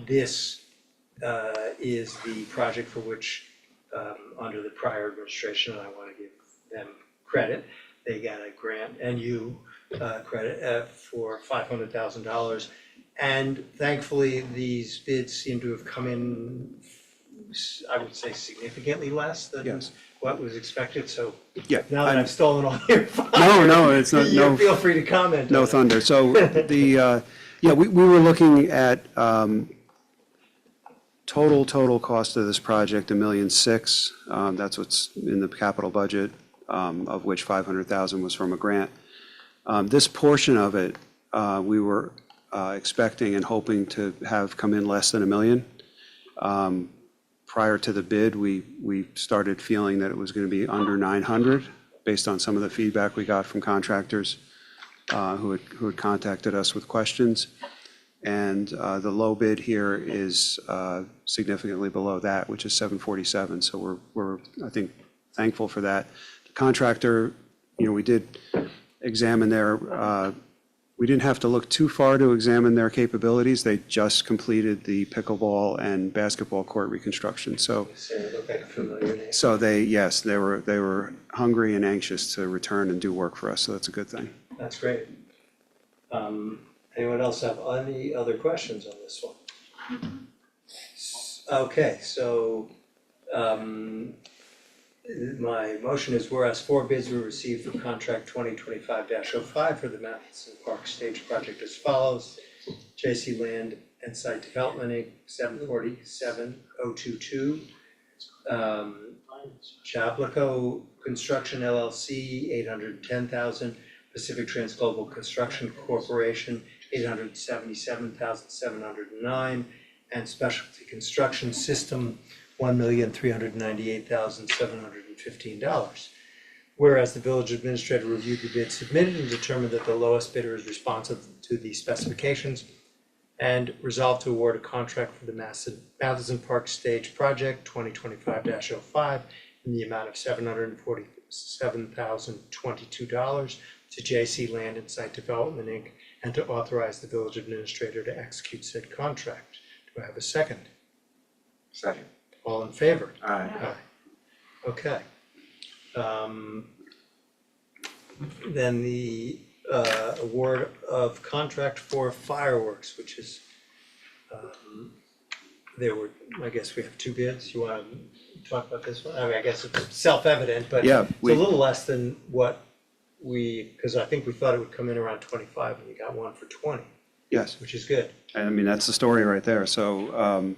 This is the project for which, under the prior administration, and I want to give them credit, they got a grant, and you credit for $500,000. And thankfully, these bids seem to have come in, I would say, significantly less than Yes. what was expected, so Yeah. now that I've stolen all your fire. No, it's not, you no. feel free to comment. No on it. thunder. So we were looking at total cost of this project, $1.6 million. That's what's in the capital budget, of which $500,000 was from a grant. This portion of it, we were expecting and hoping to have come in less than $1 million. Prior to the bid, we started feeling that it was going to be under 900, based on some of the feedback we got from contractors who had contacted us with questions. And the low bid here is significantly below that, which is 747. So we're I think, thankful for that. The contractor, we did examine their, we didn't have to look too far to examine their capabilities. They just completed the pickleball and basketball court reconstruction. So It looked like a familiar name. so they were hungry and anxious to return and do work for us. So that's a good thing. That's great. Anyone else have any other questions on this one? Okay, so, my motion is whereas 4 bids were received for contract 2025-05 for the Matheson Park Stage project as follows. J.C. Land and Site Development Inc., 747-022. Chaplico Construction LLC, $810,000. Pacific Trans Global Construction Corporation, $877,709, and Specialty Construction System, $1,398,715. Whereas the village administrator reviewed the bid submitted and determined that the lowest bidder is responsive to the specifications, and resolved to award a contract for the Matheson Park Stage Project 2025-05 in the amount of $747,022 to J.C. Land and Site Development Inc., and to authorize the village administrator to execute said contract. Do I have a second? Second. All in favor? Aye. Okay. Then the award of contract for fireworks, which is, I guess we have 2 bids. You want to talk about this one? I mean, I guess it's self-evident, but Yeah, it's a little less than what because I think we thought it would come in around 25, and you got one for 20, Yes. which is good. I mean, that's the story right there. So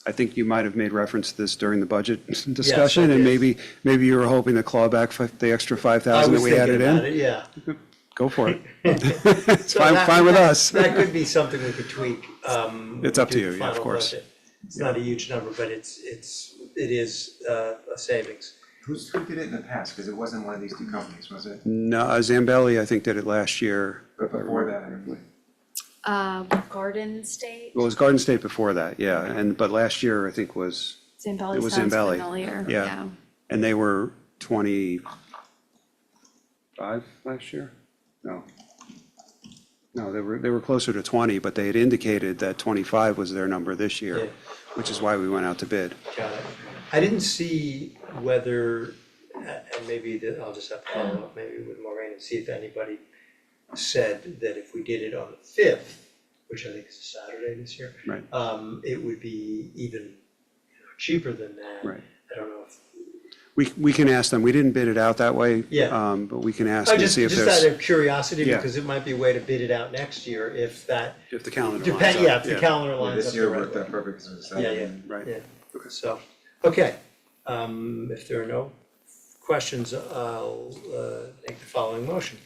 I think you might have made reference to this during the budget discussion, and did. maybe you were hoping to claw back the extra 5,000 that we added I was in. thinking about it, yeah. Go for it. It's So fine with us. That could be something we could tweak. It's when up we to do you, the yeah, of final course. budget. It's not a huge number, but it is a savings. Who did it in the past? Because it wasn't one of these 2 companies, was it? No, Zambelli, I think, did it last year. But before that, everybody. Garden State, Well, it was Garden State before that, yeah, but last year, I think was, Zambelli it was sounds Zambelli. familiar, Yeah. yeah. and they were 25 last year? No. No, they were closer to 20, but they had indicated that 25 was their number this Yeah. year, which is why we went out to bid. Got it. I didn't see whether, and maybe I'll just have to follow up maybe with Maureen and see if anybody said that if we did it on the 5th, which I think is a Saturday this year. Right. It would be even cheaper than that. Right. I don't know if. We can ask them, we didn't bid it out that way. Yeah. But we can ask Oh, and just see if out there's, of curiosity, Yeah. because it might be a way to bid it out next year if that, if the calendar lines depend, up. yeah, if the calendar lines up This the year right worked way. out perfect because it was Yeah, Saturday. Right. Yeah, so, okay, if there are no questions, I'll make the following motion.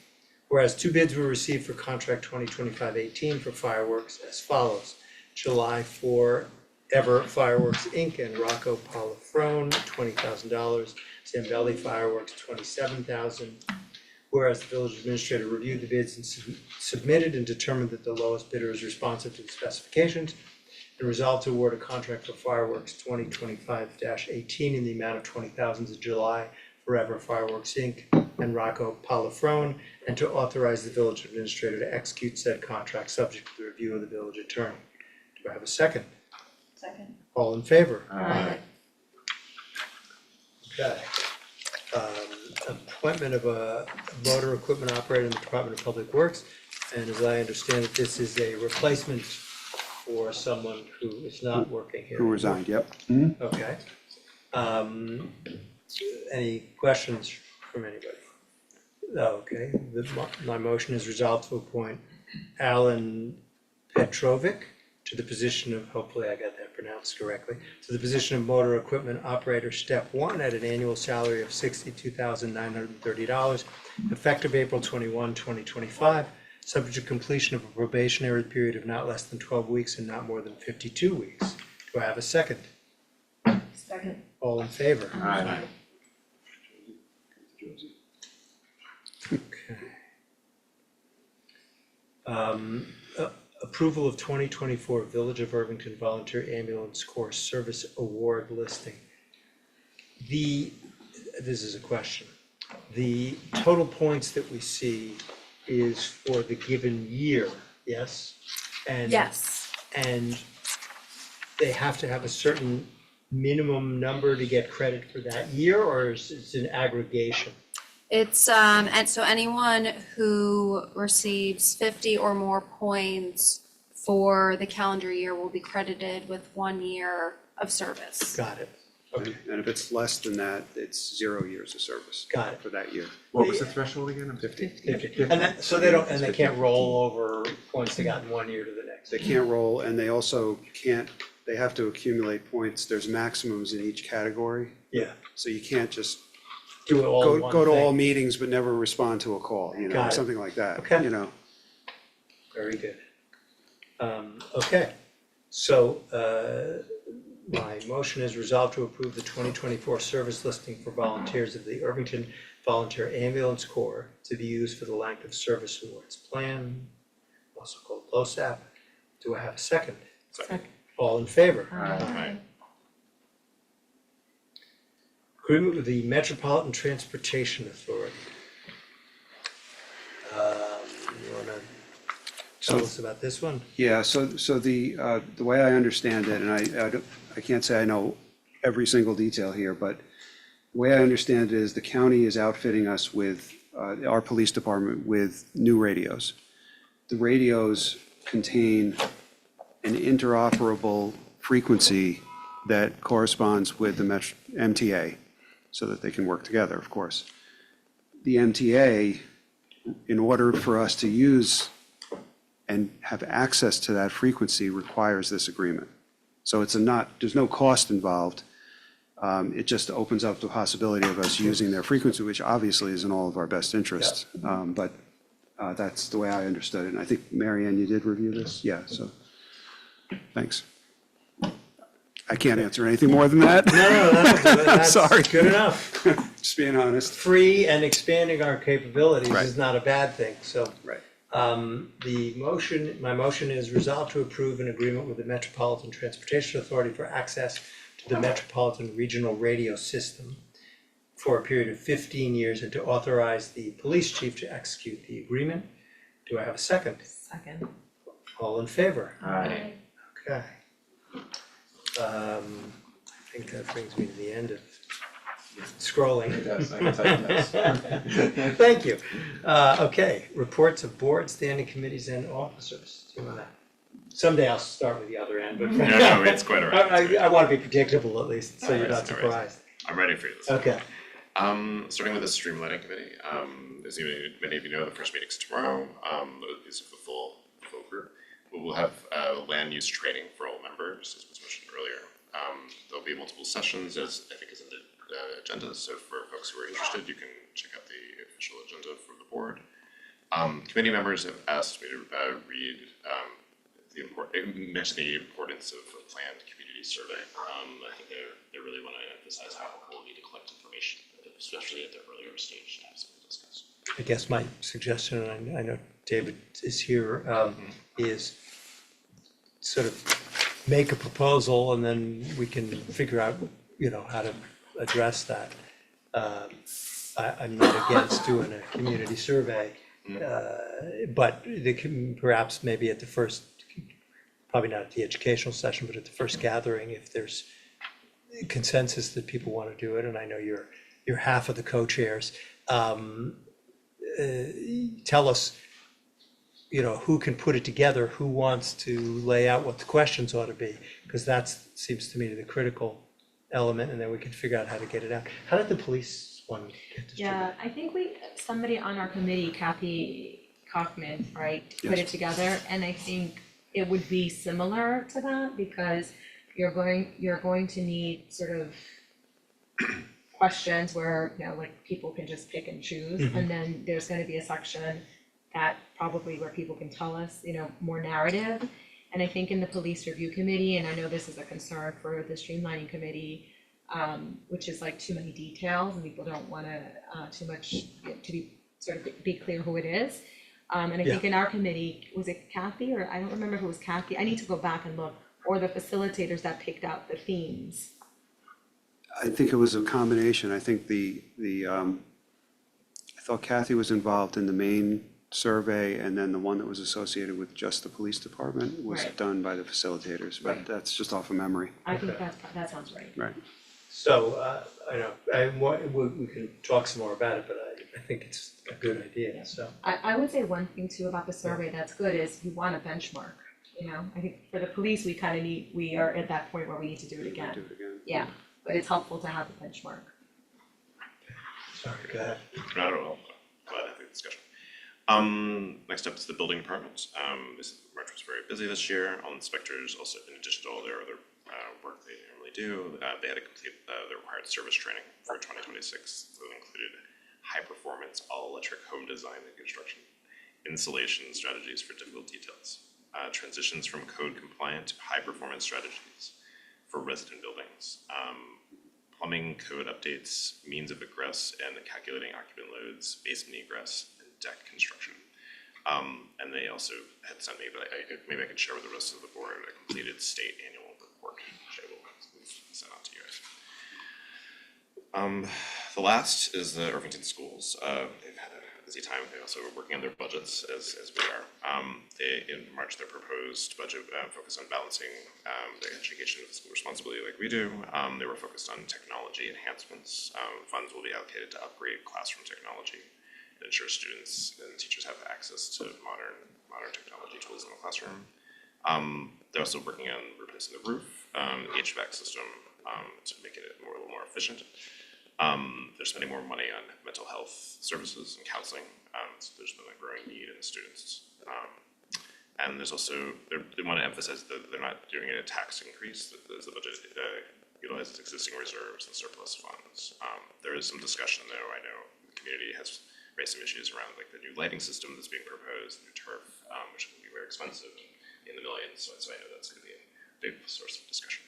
Whereas 2 bids were received for contract 2025-18 for fireworks as follows. July Forever Fireworks Inc. and Rocco Polifrone, $20,000. Zambelli Fireworks, $27,000. Whereas the village administrator reviewed the bids and submitted and determined that the lowest bidder is responsive to the specifications, and resolved to award a contract for fireworks 2025-18 in the amount of $20,000 to July Forever Fireworks Inc. and Rocco Polifrone, and to authorize the village administrator to execute said contract subject to the review of the village attorney. Do I have a second? Second. All in favor? Aye. Okay. Appointment of a motor equipment operator in the Department of Public Works. And as I understand it, this is a replacement for someone who is not working here. Who resigned, yep. Okay. Any questions from anybody? Okay, my motion is resolved to appoint Alan Petrovic to the position of, hopefully I got that pronounced correctly, to the position of motor equipment operator step 1 at an annual salary of $62,930, effective April 21, 2025, subject to completion of a probationary period of not less than 12 weeks and not more than 52 weeks. Do I have a second? Second. All in favor? Aye. Okay. Approval of 2024 Village of Irvington Volunteer Ambulance Corps Service Award listing. This is a question. The total points that we see is for the given year, yes? And Yes, and they have to have a certain minimum number to get credit for that year, or is it an aggregation? it's, and so anyone who receives 50 or more points for the calendar year will be credited with 1 year of service. Got it. Okay, And if it's less than that, it's 0 years of service got it. for that year. What was the threshold again? I'm 50. 50. And that, so they don't, and they can't roll over points they got in 1 year to the next. They can't roll, and they also can't, they have to accumulate points. There's maximums in each category, Yeah, so you can't just do it all in one go to all thing. meetings but never respond to a call, Got or it. something like that, Okay. Very good. Okay, so, my motion is resolved to approve the 2024 service listing for volunteers of the Irvington Volunteer Ambulance Corps to be used for the Length of Service Awards Plan, also called LoSAP. Do I have a second? Second. All in favor? Aye. Agreement with the Metropolitan Transportation Authority. You wanna tell us about this one? Yeah, so the way I understand it, and I can't say I know every single detail here, but the way I understand it is the county is outfitting us with, our police department with new radios. The radios contain an interoperable frequency that corresponds with the MTA, so that they can work together, of course. The MTA, in order for us to use and have access to that frequency, requires this agreement. So there's no cost involved. It just opens up the possibility of us using their frequency, which obviously is in all of our best interest. But that's the way I understood it. And I think, Mary Ann, you did review this? Yeah, so, thanks. I can't answer anything more than that. No, that's Sorry. good enough. Just being honest. Free and expanding our capabilities Right. is not a bad thing, so. Right. My motion is resolved to approve an agreement with the Metropolitan Transportation Authority for access to the Metropolitan Regional Radio System for a period of 15 years and to authorize the police chief to execute the agreement. Do I have a second? Second. All in favor? Aye. Okay. I think that brings me to the end of scrolling. It does, I can tell it does. Thank you. Okay, reports of boards, standing committees and officers. Do you wanna? Someday I'll start with the other end, but. No, it's quite all right. I wanna be predictable at least, so you're not No worries. surprised. I'm ready for you. Okay. Starting with the streamlining committee, as many of you know, the first meeting's tomorrow. These are the full group. We will have land use training for all members, as was mentioned earlier. There'll be multiple sessions, as I think is in the agenda. So for folks who are interested, you can check out the official agenda for the board. Committee members have asked me to read mention the importance of a planned community survey. I think they really want to emphasize how helpful it will be to collect information, especially at the earlier stage to have something to discuss. I guess my suggestion, and I know David is here, is sort of make a proposal and then we can figure out, how to address that. I'm not against doing a community survey, but perhaps maybe at the first, probably not at the educational session, but at the first gathering, if there's consensus that people want to do it, and I know you're half of the co-chairs, tell us, who can put it together, who wants to lay out what the questions ought to be, because that seems to me the critical element, and then we can figure out how to get it out. How did the police one get distributed? Yeah, I think somebody on our committee, Kathy Kaufman, right, put it together, and I think it would be similar to that, because you're going to need sort of questions where, like people can just pick and choose, and then there's gonna be a section that probably where people can tell us, more narrative. And I think in the police review committee, and I know this is a concern for the streamlining committee, which is like too many details and people don't wanna, too much, to be clear who it is. And I think in our committee, was it Kathy, or I don't remember if it was Kathy, I need to go back and look, or the facilitators that picked out the themes. I think it was a combination. I think I thought Kathy was involved in the main survey, and then the one that was associated with just the police department was Right. done by the facilitators, but Right. that's just off of memory. I think that sounds right. Right. So, we can talk some more about it, but I think it's a good idea, so. I would say one thing too about the survey that's good is you want a benchmark, I think for the police, we are at that point where we need to do it Do again. it again. Yeah, but it's helpful to have a benchmark. Sorry, go ahead. Not at all. Glad to have the discussion. Next up is the building department. March was very busy this year. All inspectors also, in addition to all their other work they normally do, they had to complete the required service training for 2026. So it included high performance, all electric home design and construction, installation strategies for difficult details, transitions from code compliant to high performance strategies for resident buildings, plumbing code updates, means of egress and calculating occupant loads, basement egress, and deck construction. And they also had sent me, but maybe I can share with the rest of the board, a completed state annual report, which I will send out to you guys. The last is the Irvington schools. They've had a busy time. They're also working on their budgets as we are. In March, their proposed budget focused on balancing their education and fiscal responsibility like we do. They were focused on technology enhancements. Funds will be allocated to upgrade classroom technology and ensure students and teachers have access to modern technology tools in the classroom. They're also working on replacing the roof, the HVAC system, to make it a little more efficient. They're spending more money on mental health services and counseling. So there's been a growing need in the students. And there's also, they want to emphasize that they're not doing a tax increase, as the budget utilizes existing reserves and surplus funds. There is some discussion though, I know the community has raised some issues around like the new lighting system that's being proposed, new turf, which will be very expensive in the millions. So I know that's going to be a big source of discussion.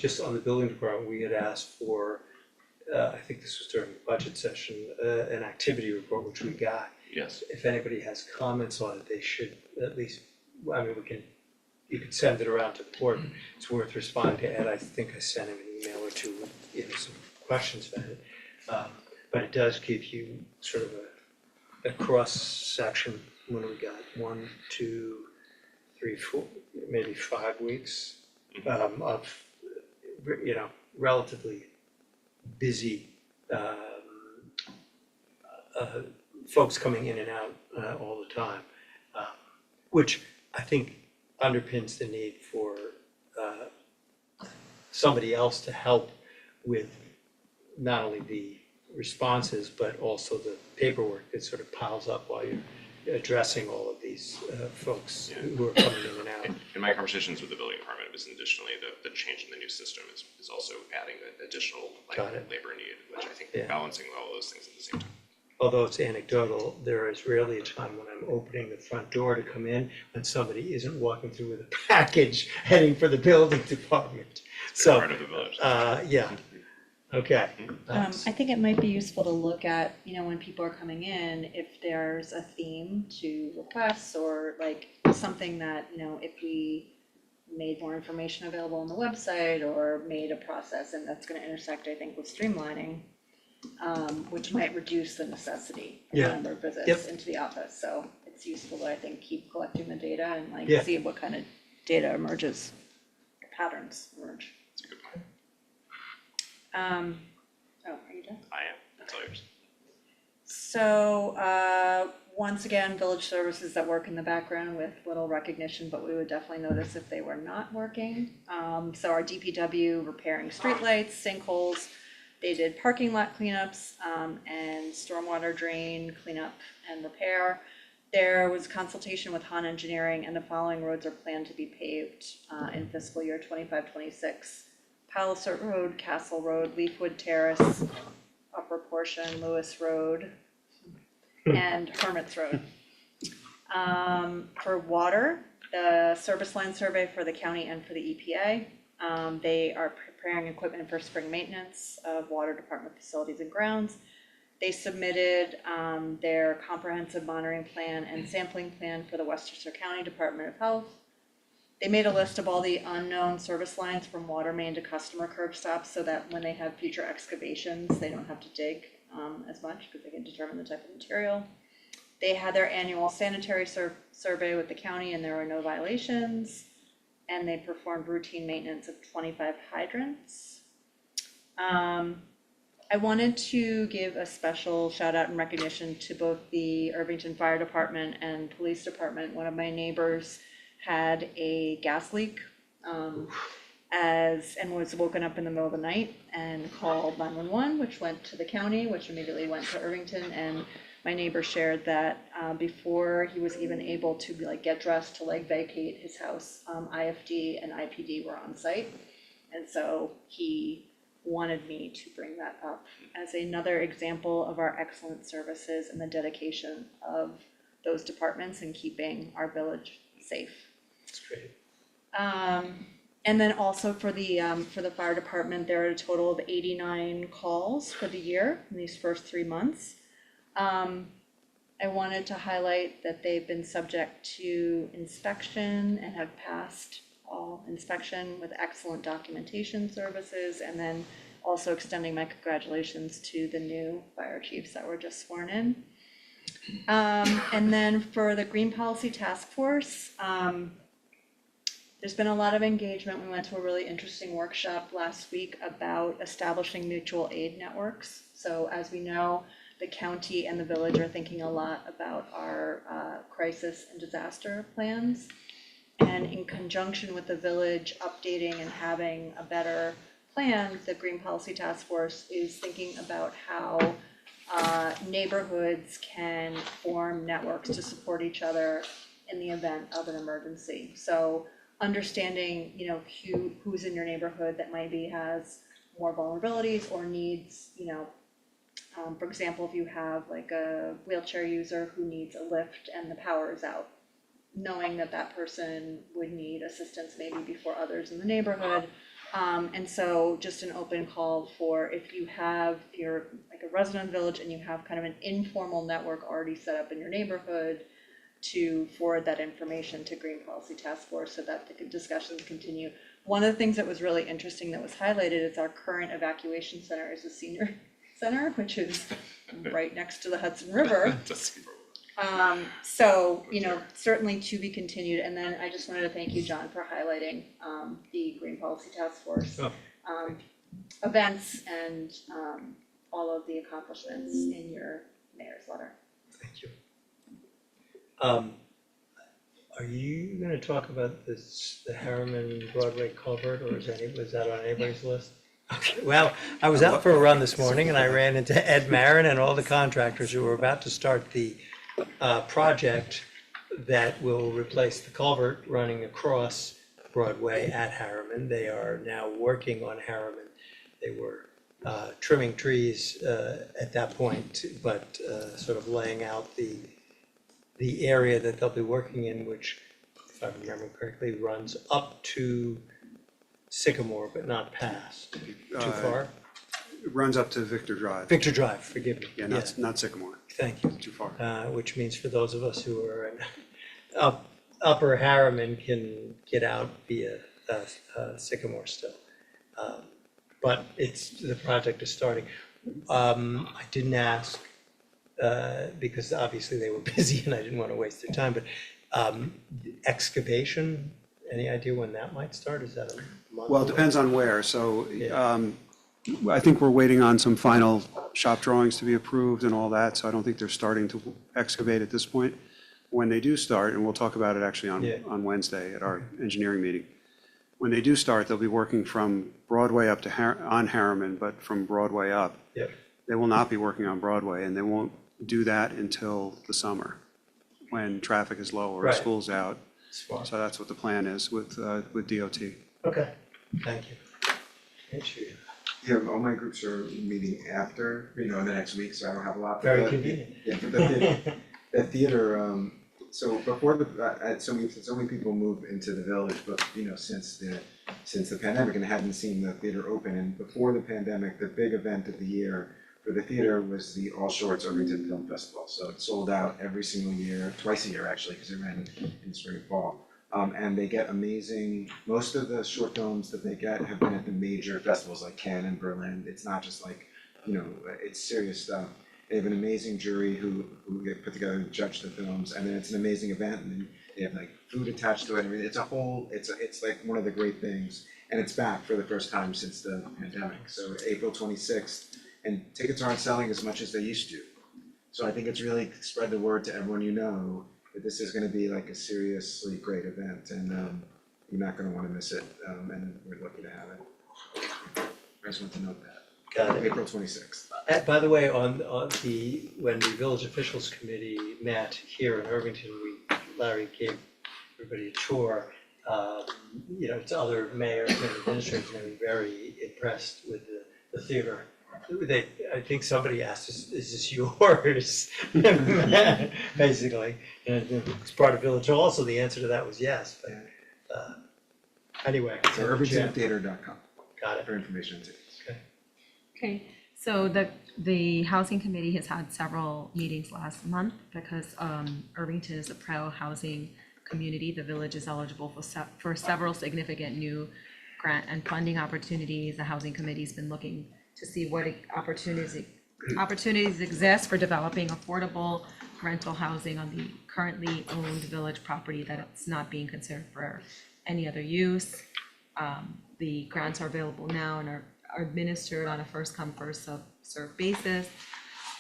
Just on the building department, we had asked for, I think this was during the budget session, an activity report, which we got. Yes. if anybody has comments on it, they should at least, I mean, you can send it around to the board. It's worth responding to Ed. I think I sent him an email or two with, some questions about it. But it does give you sort of a cross-section, when we got 1, 2, 3, 4, maybe 5 weeks of, relatively busy folks coming in and out all the time, which I think underpins the need for somebody else to help with not only the responses, but also the paperwork that sort of piles up while you're addressing all of these folks who are coming in and out. In my conversations with the building department, it was additionally the change in the new system is also adding the additional Got it. labor need, which I think Yeah. balancing all those things at the same time. Although it's anecdotal, there is rarely a time when I'm opening the front door to come in when somebody isn't walking through with a package heading for the building department. So, Part of the village. yeah, okay. I think it might be useful to look at, when people are coming in, if there's a theme to requests or like something that, if we made more information available on the website or made a process, and that's gonna intersect, I think, with streamlining, which might reduce the necessity of the Yeah. number of visits Yep. into the office. So it's useful to, I think, keep collecting the data and like Yeah. see what kind of data emerges, patterns emerge. That's a good point. Are you done? I am. That's all yours. So, once again, village services that work in the background with little recognition, but we would definitely notice if they were not working. So our DPW repairing streetlights, sinkholes, they did parking lot cleanups, and stormwater drain cleanup and repair. There was consultation with Han Engineering, and the following roads are planned to be paved, in fiscal year 25-26: Palisade Road, Castle Road, Leafwood Terrace, upper portion, Lewis Road, and Hermits Road. For water, the service line survey for the county and for the EPA, they are preparing equipment for spring maintenance of water department facilities and grounds. They submitted their comprehensive monitoring plan and sampling plan for the Westchester County Department of Health. They made a list of all the unknown service lines from water main to customer curb stops, so that when they have future excavations, they don't have to dig as much because they can determine the type of material. They had their annual sanitary survey with the county and there were no violations. And they performed routine maintenance of 25 hydrants. I wanted to give a special shout out and recognition to both the Irvington Fire Department and Police Department. One of my neighbors had a gas leak and was woken up in the middle of the night and called 911, which went to the county, which immediately went to Irvington. And my neighbor shared that before he was even able to get dressed to vacate his house, IFD and IPD were on site. And so he wanted me to bring that up as another example of our excellent services and the dedication of those departments in keeping our village safe. That's great. And then also for the fire department, there are a total of 89 calls for the year in these first 3 months. I wanted to highlight that they've been subject to inspection and have passed all inspection with excellent documentation services, and then also extending my congratulations to the new fire chiefs that were just sworn in. And then for the Green Policy Task Force, there's been a lot of engagement. We went to a really interesting workshop last week about establishing mutual aid networks. So as we know, the county and the village are thinking a lot about our crisis and disaster plans. And in conjunction with the village updating and having a better plan, the Green Policy Task Force is thinking about how neighborhoods can form networks to support each other in the event of an emergency. So understanding, who's in your neighborhood that maybe has more vulnerabilities or needs, for example, if you have a wheelchair user who needs a lift and the power is out, knowing that that person would need assistance maybe before others in the neighborhood, And so just an open call for if you're like a resident of the village and you have kind of an informal network already set up in your neighborhood, to forward that information to Green Policy Task Force so that the discussions continue. One of the things that was really interesting that was highlighted is our current evacuation center is a senior center, which is right next to the Hudson River. So, certainly to be continued. And then I just wanted to thank you, John, for highlighting the Green Policy Task Force events and all of the accomplishments in your mayor's letter. Thank you. Are you gonna talk about the Harriman Broadway culvert, or was that on anybody's list? Okay, well, I was out for a run this morning and I ran into Ed Marin and all the contractors who were about to start the project that will replace the culvert running across Broadway at Harriman. They are now working on Harriman. They were trimming trees at that point, but sort of laying out the area that they'll be working in, which, if I remember correctly, runs up to Sycamore, but not past. Too far? It runs up to Victor Drive. Victor Drive, forgive me. Yeah, not Sycamore. Thank you. Too far. Which means for those of us who are in Upper Harriman can get out via Sycamore still. But the project is starting. I didn't ask because obviously they were busy and I didn't want to waste their time, but excavation, any idea when that might start? Is that a month? Well, it depends on where. So I think we're waiting on some final shop drawings to be approved and all that. So I don't think they're starting to excavate at this point. When they do start, and we'll talk about it actually on Wednesday at our engineering meeting. When they do start, they'll be working from Broadway up to on Harriman, but from Broadway up. Yep. They will not be working on Broadway, and they won't do that until the summer, when traffic is low or Right. school's out. Smart. So that's what the plan is with DOT. Okay, thank you. Thank you. Yeah, all my groups are meeting after, in the next week, so I don't have a lot. Very convenient. Yeah, but the theater, so before so many people move into the village, but, since the pandemic and hadn't seen the theater open, and before the pandemic, the big event of the year for the theater was the All Shorts Irvington Film Festival. So it sold out every single year, twice a year actually, because it ran in spring and fall. And they get most of the short films that they get have been at the major festivals like Cannes and Berlin. It's not just like, it's serious stuff. They have an amazing jury who get put together and judge the films, and then it's an amazing event, and then they have like food attached to it, and everything. It's like one of the great things, and it's back for the first time since the pandemic. So April 26th, and tickets aren't selling as much as they used to. So I think it's really spread the word to everyone that this is gonna be like a seriously great event, and you're not gonna wanna miss it, and we're lucky to have it. I just want to note that. Got it. April 26th. By the way, when the Village Officials Committee met here in Irvington, Larry gave everybody a tour. It's other mayors and administrators, and they were very impressed with the theater. I think somebody asked, is this yours? Basically, and it's part of Village Hall, so the answer to that was yes, but anyway. So irvingtontheater.com. Got it. For information and tickets. Okay, so the housing committee has had several meetings last month because Irvington is a pro-housing community. The village is eligible for several significant new grant and funding opportunities. The housing committee's been looking to see what opportunities exist for developing affordable rental housing on the currently owned village property that it's not being considered for any other use. The grants are available now and are administered on a first come, first served basis.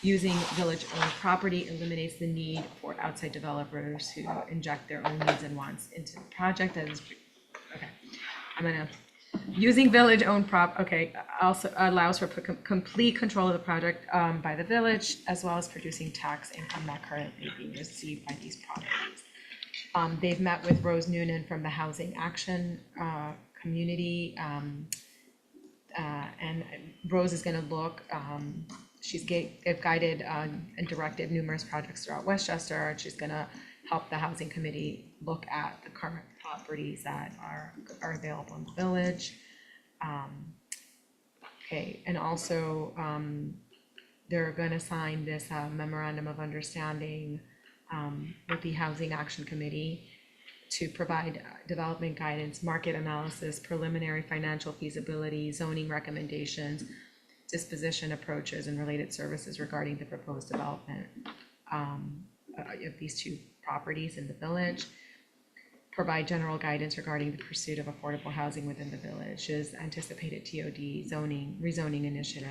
Using village-owned property eliminates the need for outside developers who inject their own needs and wants into the project. Using village-owned also allows for complete control of the project by the village, as well as producing tax income not currently being received by these properties. They've met with Rose Noonan from the Housing Action Community, and Rose is gonna look, they've guided and directed numerous projects throughout Westchester, and she's gonna help the housing committee look at the current properties that are available in the village. Okay, and also, they're gonna sign this memorandum of understanding with the Housing Action Committee to provide development guidance, market analysis, preliminary financial feasibility, zoning recommendations, disposition approaches, and related services regarding the proposed development of these two properties in the village. Provide general guidance regarding the pursuit of affordable housing within the village's anticipated TOD zoning, rezoning initiative.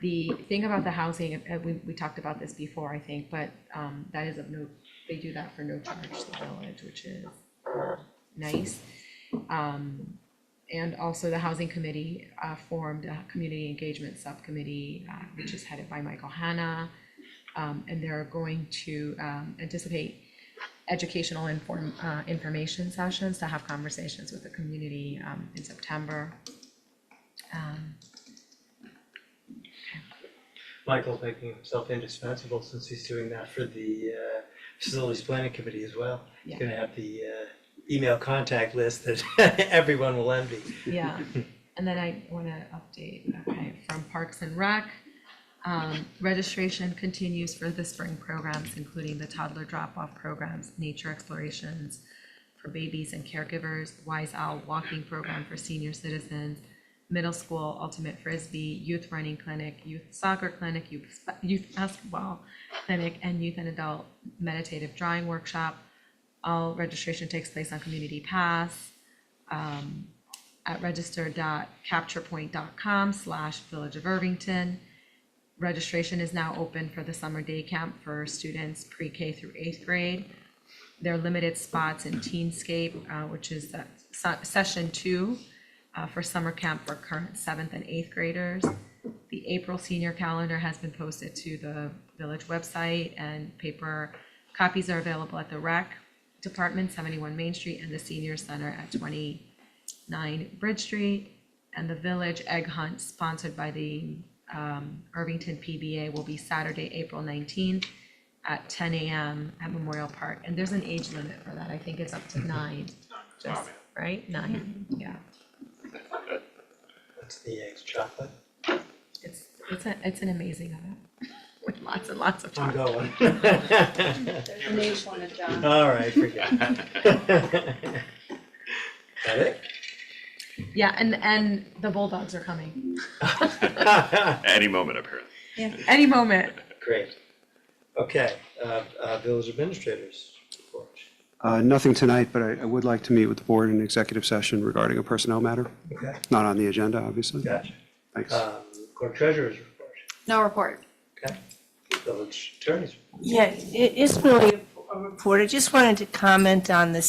The thing about the housing, we talked about this before, I think, but that is of no, they do that for no charge to the village, which is nice. And also the housing committee formed a community engagement subcommittee, which is headed by Michael Hanna. And they're going to anticipate educational information sessions to have conversations with the community in September. Michael's making himself indispensable since he's doing that for the Facilities Planning Committee as well. He's Yeah. gonna have the email contact list that everyone will envy. Yeah, and then I want to update, okay, from Parks and Rec. Registration continues for the spring programs, including the toddler drop-off programs, nature explorations for babies and caregivers, Wise Owl walking program for senior citizens, middle school ultimate frisbee, youth running clinic, youth soccer clinic, youth basketball clinic, and youth and adult meditative drawing workshop. All registration takes place on Community Pass at register.capturepoint.com/Village of Irvington. Registration is now open for the summer day camp for students pre-K through 8th grade. There are limited spots in Teenscape, which is that session 2 for summer camp for current 7th and 8th graders. The April senior calendar has been posted to the village website, and paper copies are available at the Rec Department, 71 Main Street, and the Senior Center at 29 Bridge Street. And the Village Egg Hunt, sponsored by the Irvington PBA, will be Saturday, April 19th at 10 a.m. at Memorial Park. And there's an age limit for that. I think it's up to 9, just, right? 9, yeah. What's the eggs, chocolate? It's an amazing event with lots and lots of I'm chocolate. going. There's an age limit, John. All right, forget it. That it? Yeah, and the Bulldogs are coming. Any moment, apparently. Any moment. Great. Okay, village administrators report. Nothing tonight, but I would like to meet with the board in executive session regarding a personnel matter. Okay, Not on the agenda, obviously. gotcha. Thanks. Clerk treasurer's report. No report. Okay. Village attorney's report. Yeah, it is really a report. I just wanted to comment on the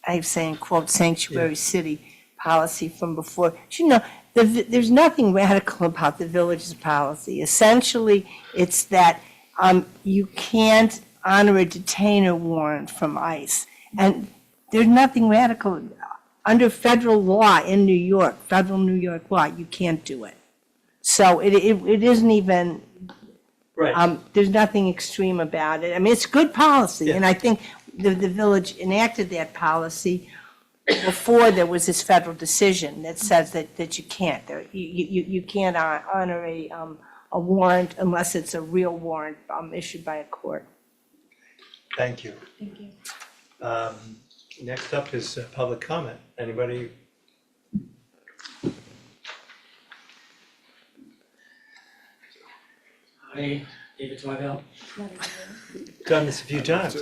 I'm saying quote sanctuary city policy from before. But, you know, there's nothing radical about the village's policy. Essentially, it's that you can't honor a detainer warrant from ICE. And there's nothing radical. Under federal law in New York, federal New York law, you can't do it. So it isn't even, Right. there's nothing extreme about it. I mean, it's good policy, and I think the village enacted that policy before there was this federal decision that says that you can't. You can't honor a warrant unless it's a real warrant issued by a court. Thank you. Thank you. Next up is public comment. Anybody? Hi, David Twyville. Done this a few times.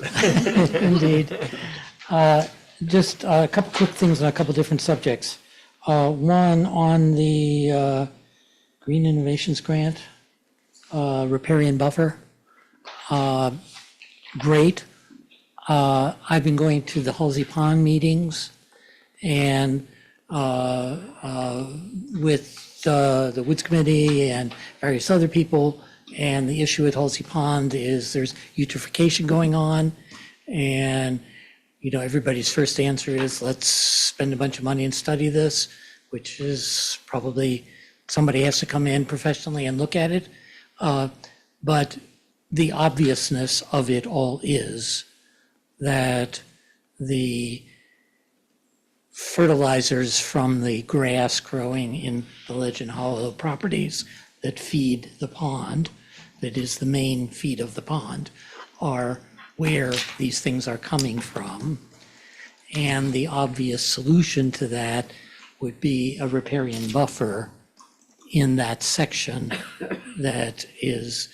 Indeed. Just a couple quick things on a couple different subjects. One on the Green Innovations Grant, riparian buffer. Great. I've been going to the Halsey Pond meetings and with the Woods Committee and various other people. And the issue at Halsey Pond is there's eutrophication going on. And, you know, everybody's first answer is let's spend a bunch of money and study this, which is probably somebody has to come in professionally and look at it. But the obviousness of it all is that the fertilizers from the grass growing in the Legend Hollow properties that feed the pond, that is the main feed of the pond, are where these things are coming from. And the obvious solution to that would be a riparian buffer in that section that is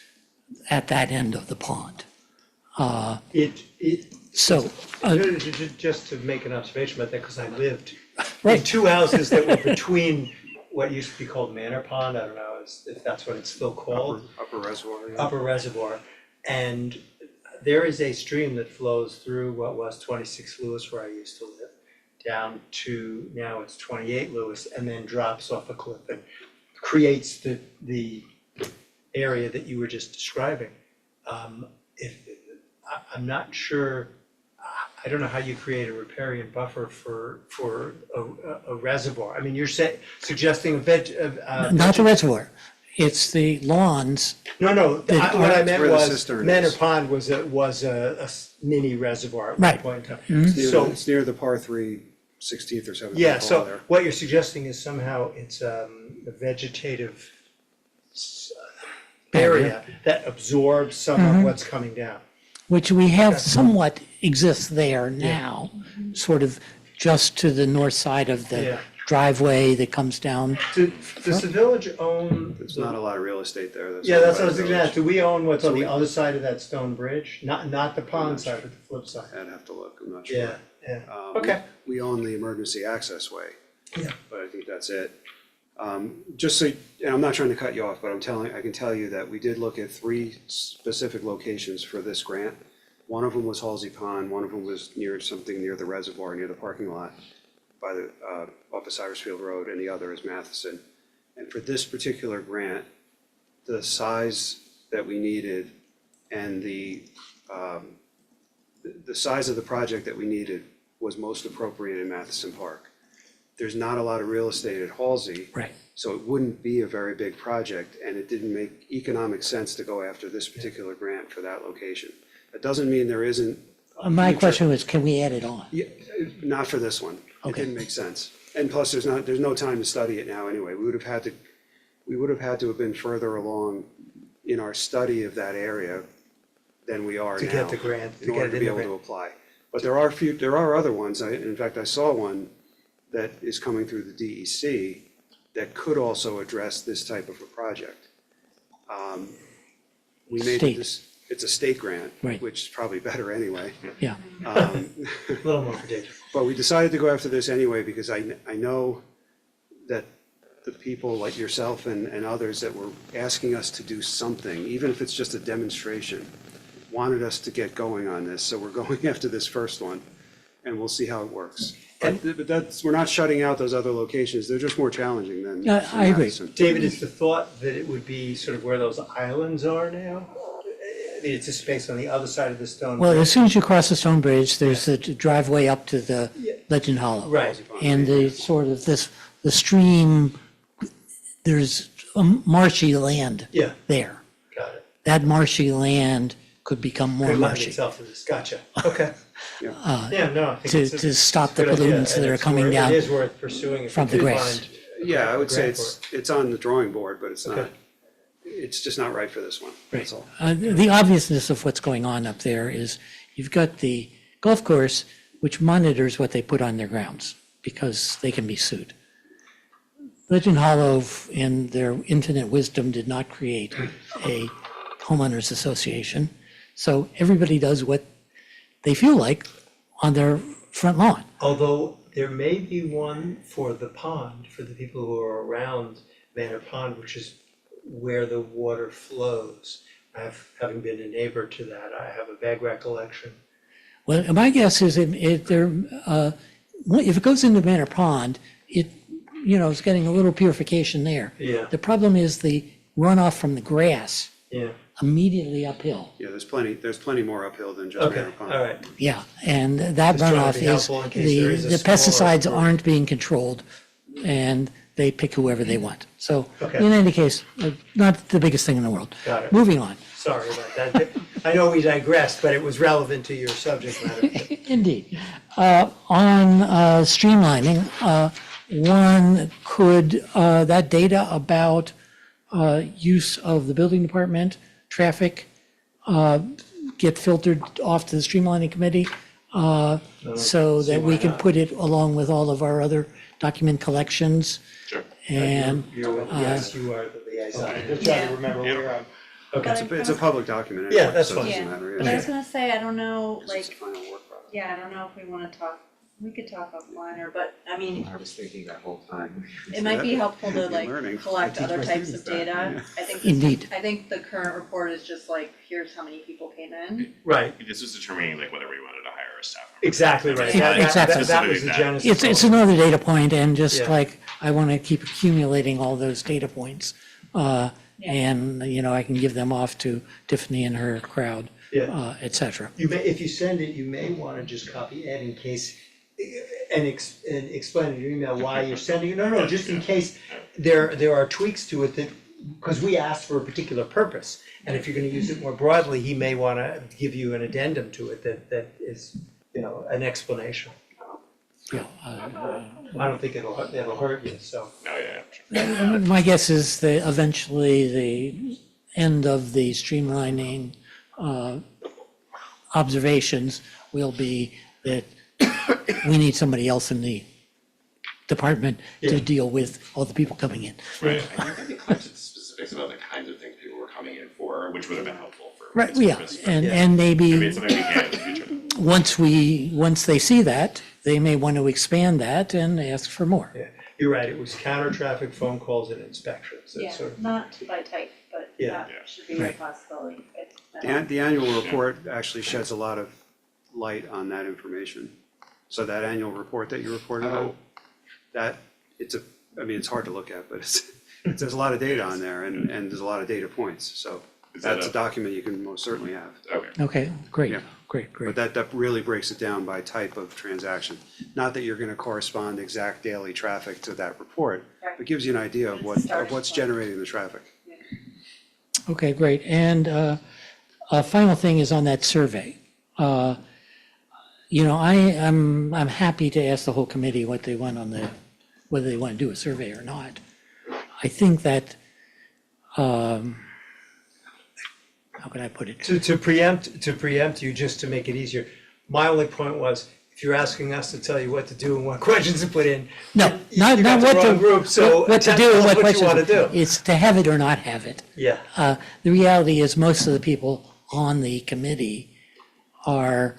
at that end of the pond. So, Just to make an observation about that, because I lived in right, two houses that were between what used to be called Manor Pond, I don't know if that's what it's still called, Upper reservoir. yeah. Upper Reservoir. And there is a stream that flows through what was 26 Lewis, where I used to live, down to, now it's 28 Lewis, and then drops off a cliff and creates the area that you were just describing. I'm not sure, I don't know how you create a riparian buffer for a reservoir. I mean, you're suggesting not the reservoir, it's the lawns. No, what I meant where the was cistern Manor is. Pond was a mini reservoir at one Right. point in time. It's near the par 3, 16th or 17th Yeah, hole so there. what you're suggesting is somehow it's a vegetative area that absorbs some of what's coming down. Which we have somewhat exists there now, sort of just to the north side of Yeah. the driveway that comes down. Does the village own? There's not a lot of real estate there. Yeah, that's what I was owned thinking. by the Do we own what's on the other side of that stone bridge? Not the pond side, but the flip side. village. I'd have to look, I'm not sure. Yeah. We- Okay. We own the emergency access way. Yeah. But I think that's it. Just so, and I'm not trying to cut you off, but I can tell you that we did look at 3 specific locations for this grant. One of them was Halsey Pond, one of them was something near the reservoir, near the parking lot by the, off of Cyrus Field Road, and the other is Matheson. And for this particular grant, the size that we needed and the size of the project that we needed was most appropriate in Matheson Park. There's not a lot of real estate at Halsey. Right. So it wouldn't be a very big project, and it didn't make economic sense to go after this particular grant for that location. That doesn't mean there isn't. a My future- question was, can we add it on? Yeah, not for this one. It Okay. didn't make sense. And plus, there's no time to study it now anyway. We would have had to have been further along in our study of that area than we are now. To get the grant, to In get order it to in be the able to grant. apply. But there are other ones. In fact, I saw one that is coming through the DEC that could also address this type of a project. We made State. this, it's a state grant, Right. which is probably better anyway. Yeah, A little more predictable. But we decided to go after this anyway because I know that the people like yourself and others that were asking us to do something, even if it's just a demonstration, wanted us to get going on this. So we're going after this first one and we'll see how it works. But we're not shutting out those other locations. They're just more challenging than. Yeah, I agree. Madison. David, is the thought that it would be sort of where those islands are now? I mean, it's a space on the other side of the stone. well, bridge. as soon as you cross the stone bridge, there's the driveway up to the Legend Hollow. Right. And the sort of the stream, there's marshy land Yeah, there. got it. That marshy land could become more Could lend marshy itself to this, gotcha, okay. Yeah. Yeah, no, I think to, it's a to stop the good idea, pollutants that and are it's coming worth- down. It is worth pursuing if from we the do grass. find Yeah, I would say grant for it's on the drawing board, but it's not, Okay. it's just not right for this one. That's all. The obviousness of what's going on up there is you've got the golf course, which monitors what they put on their grounds because they can be sued. Legend Hollow, in their infinite wisdom, did not create a homeowners association. So everybody does what they feel like on their front lawn. Although there may be one for the pond, for the people who are around Manor Pond, which is where the water flows. Having been a neighbor to that, I have a vague recollection. Well, my guess is if it goes into Manor Pond, it's getting a little purification there. Yeah. The problem is the runoff from the grass Yeah, immediately uphill. Yeah, there's plenty more uphill than just okay, Manor Pond. all right. Yeah, and that Just trying to runoff be is, helpful in case there is a the smaller pesticides group. aren't being controlled and they pick whoever they want. So Okay. in any case, not the biggest thing in the world. Got it. Moving on. Sorry about that. I know we digressed, but it was relevant to your subject matter. Indeed. On streamlining, one could, that data about use of the building department, traffic, get filtered off to the streamlining committee, so that we can put it along with all of our other document collections. Sure. And Yes, you are the liaison. Just trying to remember where I'm. Okay. It's a public document Yeah, anyway, that's so it fine. doesn't Yeah. matter. But I was gonna say, I don't know, It's just like, a final work product. yeah, I don't know if we wanna talk, we could talk offline or, but, I mean, I was thinking that whole time. it might be helpful to You're like learning. collect I teach other my types students of that, data. I think, Indeed. I think the current report is just like, here's how many people came in. Right, This was determining like whether we wanted to hire a staff member. exactly right. Yeah, exactly. That was the Specifically genesis. it's another data point, and just Yeah. like, I want to keep accumulating all those data points. And, you know, I can give them off to Tiffany and her crowd, Yeah. et cetera. You may, if you send it, you may want to just copy Ed in case, and explain in your email why you're sending it. No, just in case there are tweaks to it that, because we asked for a particular purpose. And if you're gonna use it more broadly, he may want to give you an addendum to it that is, an explanation. Yeah, I don't think it'll hurt you, so. No, yeah, sure. My guess is that eventually the end of the streamlining observations will be that we need somebody else in the department to Yeah. deal with all the people coming in. Right. I think they collected specifics about the kinds of things people were coming in for, which would have been helpful for. Right, this yeah, purpose, but and Maybe maybe it's something we can in the future. once they see that, they may want to expand that and ask for more. Yeah, you're right, it was counter traffic, phone calls and inspections, Yeah, that's sort of. not by type, but Yeah. that should be a Right. possibility. The annual report actually sheds a lot of light on that information. So that annual report that you reported on, that, it's hard to look at, but there's a lot of data on there and there's a lot of data points, so Is that that's a a- document you can most certainly have. Okay. Okay, great, Yeah. great. But that really breaks it down by type of transaction. Not that you're gonna correspond exact daily traffic to that report, but gives you an idea of what's generating the traffic. Okay, great. And a final thing is on that survey. You know, I'm happy to ask the whole committee what they want whether they want to do a survey or not. I think that, how can I put it? To preempt you, just to make it easier, my only point was, if you're asking us to tell you what to do and what questions to put in. No, you not got the what wrong to, group, so what to tell do and us what you questions. wanna do. It's to have it or not have it. Yeah, The reality is most of the people on the committee are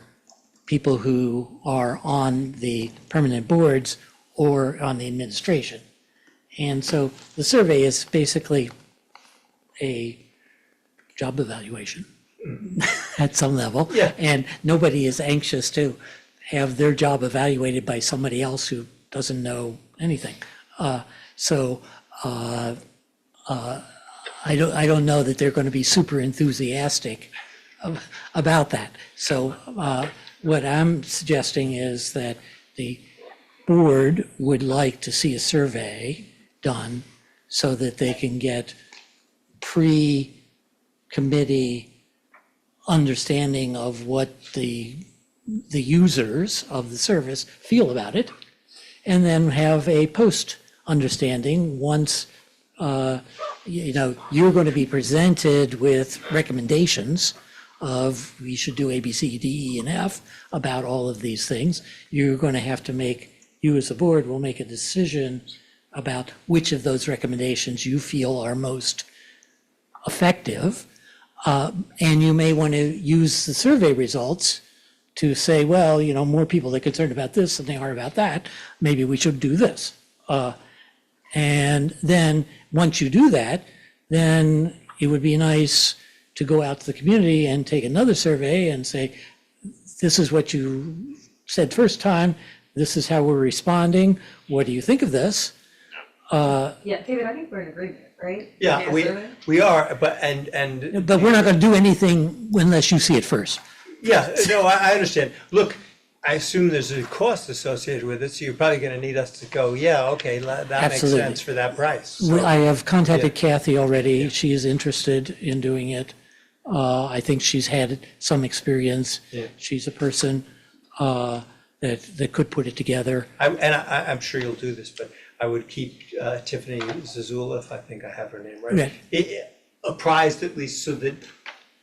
people who are on the permanent boards or on the administration. And so the survey is basically a job evaluation at some level. Yeah. And nobody is anxious to have their job evaluated by somebody else who doesn't know anything. I don't know that they're going to be super enthusiastic about that. So what I'm suggesting is that the board would like to see a survey done so that they can get pre-committee understanding of what the users of the service feel about it, and then have a post understanding once you're going to be presented with recommendations of we should do A, B, C, D, E, and F about all of these things. You're going to have to you as a board will make a decision about which of those recommendations you feel are most effective. And you may want to use the survey results to say, well, more people are concerned about this than they are about that. Maybe we should do this. And then, once you do that, then it would be nice to go out to the community and take another survey and say, this is what you said first time, this is how we're responding, what do you think of this? Yeah, David, I think we're in agreement, right? yeah, we are, but, and. But we're not going to do anything unless you see it first. Yeah, no, I understand. Look, I assume there's a cost associated with it, so you're probably gonna need us to go, yeah, okay, that makes Absolutely. sense for that price. So- I have contacted Kathy already, she is interested in doing it. I think she's had some experience. Yeah. She's a person that could put it together. I'm sure you'll do this, but I would keep Tiffany Zazula, if I think I have her name right, apprised at least, so that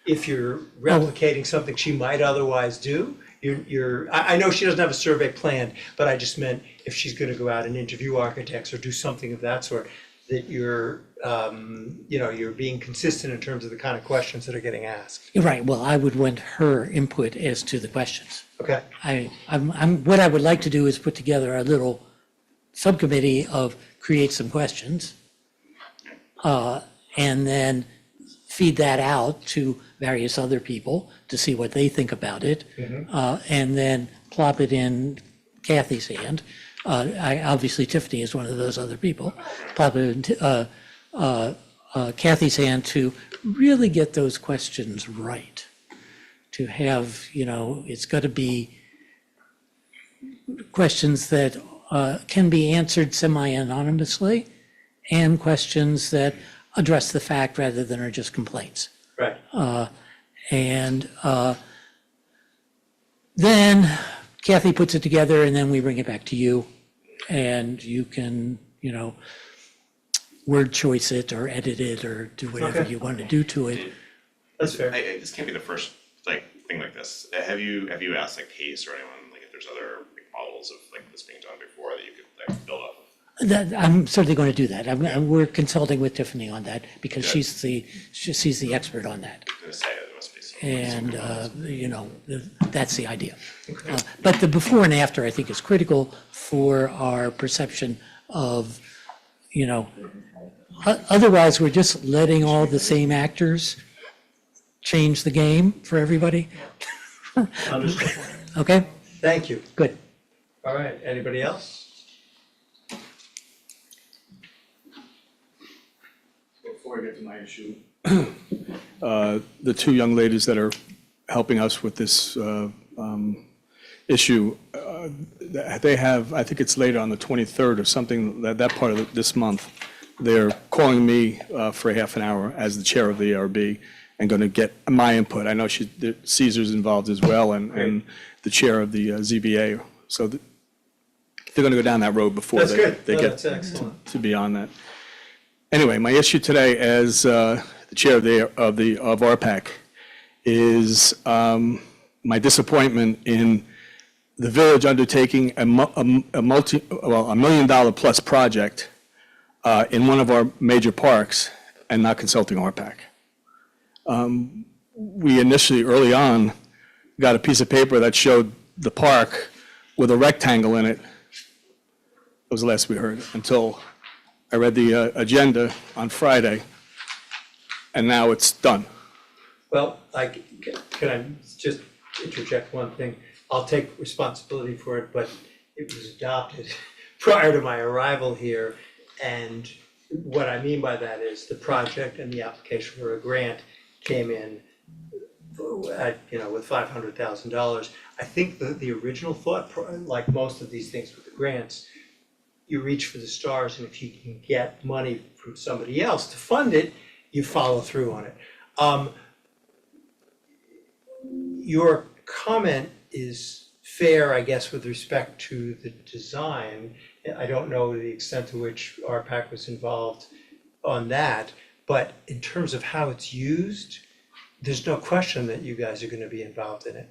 if you're replicating something she might otherwise do, I know she doesn't have a survey planned, but I just meant if she's gonna go out and interview architects or do something of that sort, that you're being consistent in terms of the kind of questions that are getting asked. You're right, well, I would want her input as to the questions. Okay. What I would like to do is put together a little subcommittee of create some questions, and then feed that out to various other people to see what they think about it, and then plop it in Kathy's hand. Obviously Tiffany is one of those other people. Plop it in Kathy's hand to really get those questions right. To have, it's got to be questions that can be answered semi-anonymously, and questions that address the fact rather than are just complaints. Right. Then Kathy puts it together, and then we bring it back to you, and you can, word choice it or edit it or do whatever you want to do to it. That's fair. This can't be the first thing like this. Have you asked Pace or anyone if there's other models of this being done before that you could build off of? I'm certainly going to do that. We're consulting with Tiffany on that because she's the expert on that. I was gonna say there must be some. And, that's the idea. But the before and after, I think, is critical for our perception of, otherwise we're just letting all the same actors change the game for everybody. Understood. Okay? Thank you. Good. All right, anybody else? Before I get to my issue, the two young ladies that are helping us with this issue, they have, I think it's later on the 23rd or something, that part of this month, they're calling me for a half an hour as the chair of the ARB and going to get my input. I know Caesar's involved as well, and the chair of the ZBA. So they're going to go down that road before That's they good. they No, get that's excellent. to be on that. Anyway, my issue today as the chair of RPAC is my disappointment in the village undertaking a $1 million plus project in one of our major parks and not consulting RPAC. We initially, early on, got a piece of paper that showed the park with a rectangle in it. That was the last we heard, until I read the agenda on Friday, and now it's done. Well, can I just interject one thing? I'll take responsibility for it, but it was adopted prior to my arrival here. And what I mean by that is the project and the application for a grant came in with $500,000. I think the original thought, like most of these things with the grants, you reach for the stars, and if you can get money from somebody else to fund it, you follow through on it. Your comment is fair, I guess, with respect to the design. I don't know the extent to which RPAC was involved on that, but in terms of how it's used, there's no question that you guys are going to be involved in it.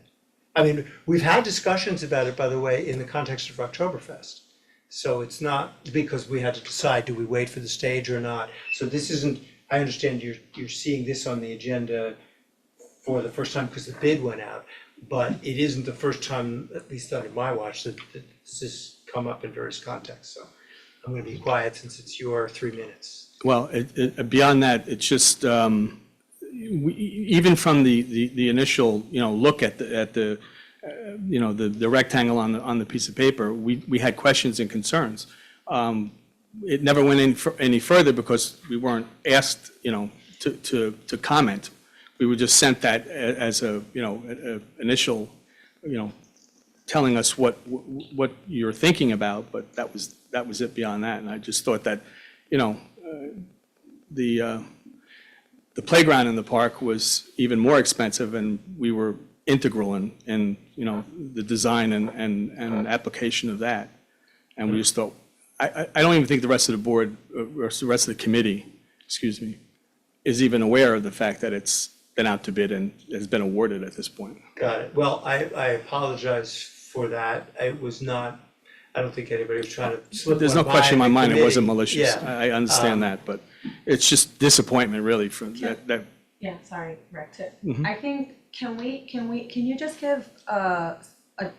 I mean, we've had discussions about it, by the way, in the context of Oktoberfest. So it's not because we had to decide, do we wait for the stage or not? So this isn't, I understand you're seeing this on the agenda for the first time because the bid went out, but it isn't the first time, at least under my watch, that this has come up in various contexts. So I'm going to be quiet since it's your 3 minutes. Well, beyond that, it's just, even from the initial, look at the rectangle on the piece of paper, we had questions and concerns. It never went any further because we weren't asked, to comment. We were just sent that as a initial, telling us what you're thinking about, but that was it beyond that. And I just thought that, the the playground in the park was even more expensive, and we were integral in, you know, the design and application of that. And we just thought, I don't even think the rest of the board, or the rest of the committee, excuse me, is even aware of the fact that it's been out to bid and has been awarded at this point. Got it. Well, I apologize for that. It was not, I don't think anybody was trying to slip There's one no question in by my the mind it wasn't committee. malicious. Yeah. I understand that, but it's just disappointment really from that. Yeah, sorry, Rick, Mhm. I think, can you just give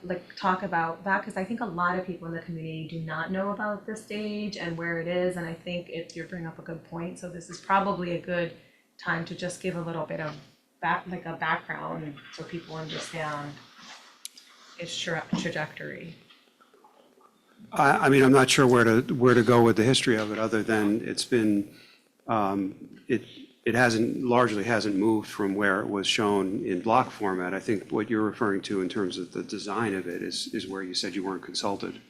like, talk about that? Because I think a lot of people in the community do not know about this stage and where it is, and I think you're bringing up a good point, so this is probably a good time to just give a little bit of a background, so people understand its trajectory. I mean, I'm not sure where to go with the history of it, other than it's been, it largely hasn't moved from where it was shown in block format. I think what you're referring to in terms of the design of it is where you said you weren't consulted.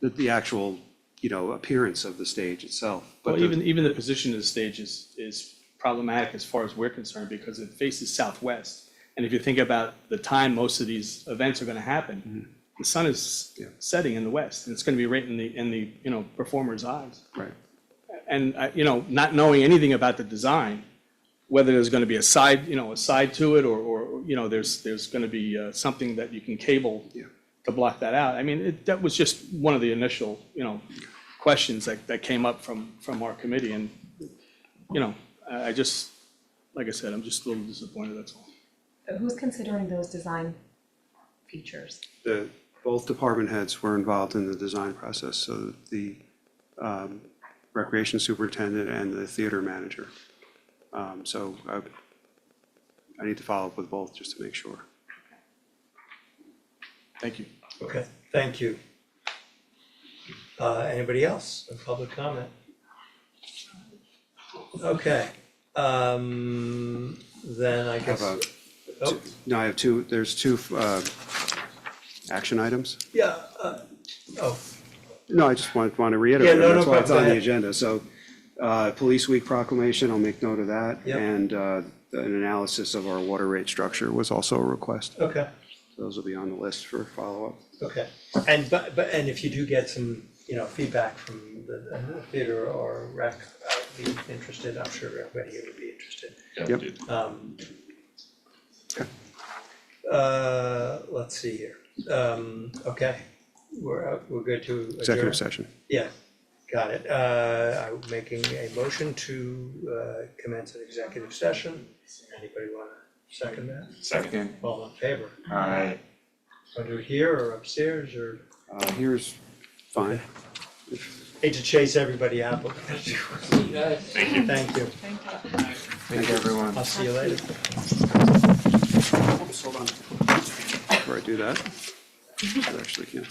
The actual, you know, appearance of the stage itself. But Well, even the position of the stage is problematic as far as we're concerned, because it faces southwest. And if you think about the time most of these events are gonna happen, the sun is setting in the west, and it's gonna be right in the you know, performer's eyes. Right. And, you know, not knowing anything about the design, whether there's gonna be a side to it, or, you know, there's gonna be something that you can cable to block that out. I mean, that was just one of the initial, you know, questions that came up from our committee, and, you know, I just, like I said, I'm just a little disappointed, that's all. Who's considering those design features? Both department heads were involved in the design process, so the recreation superintendent and the theater manager. So I need to follow up with both just to make sure. Thank you. Okay, thank you. Anybody else in public comment? Okay, then I guess. No, I have two, there's two action items. Yeah, No, I just want to reiterate, Yeah, no that's why problem. it's Go on the ahead. agenda. So, Police Week proclamation, I'll make note of that. Yep. And an analysis of our water rate structure was also a request. okay, Those will be on the list for follow-up. okay. And and if you do get some, you know, feedback from the theater or rec, I'd be interested, I'm sure everybody here would be interested. Yep. Let's see here. Okay, we're good to adjourn. Executive session. Yeah, got it. I'm making a motion to commence an executive session. Anybody wanna second that? Second. All in favor? Aye. Want to do it here or upstairs or? Here's fine. Hate to chase everybody out, but Thank you. thank you. Thank you, everyone. I'll see you later. Hold on. Before I do that, I actually can't.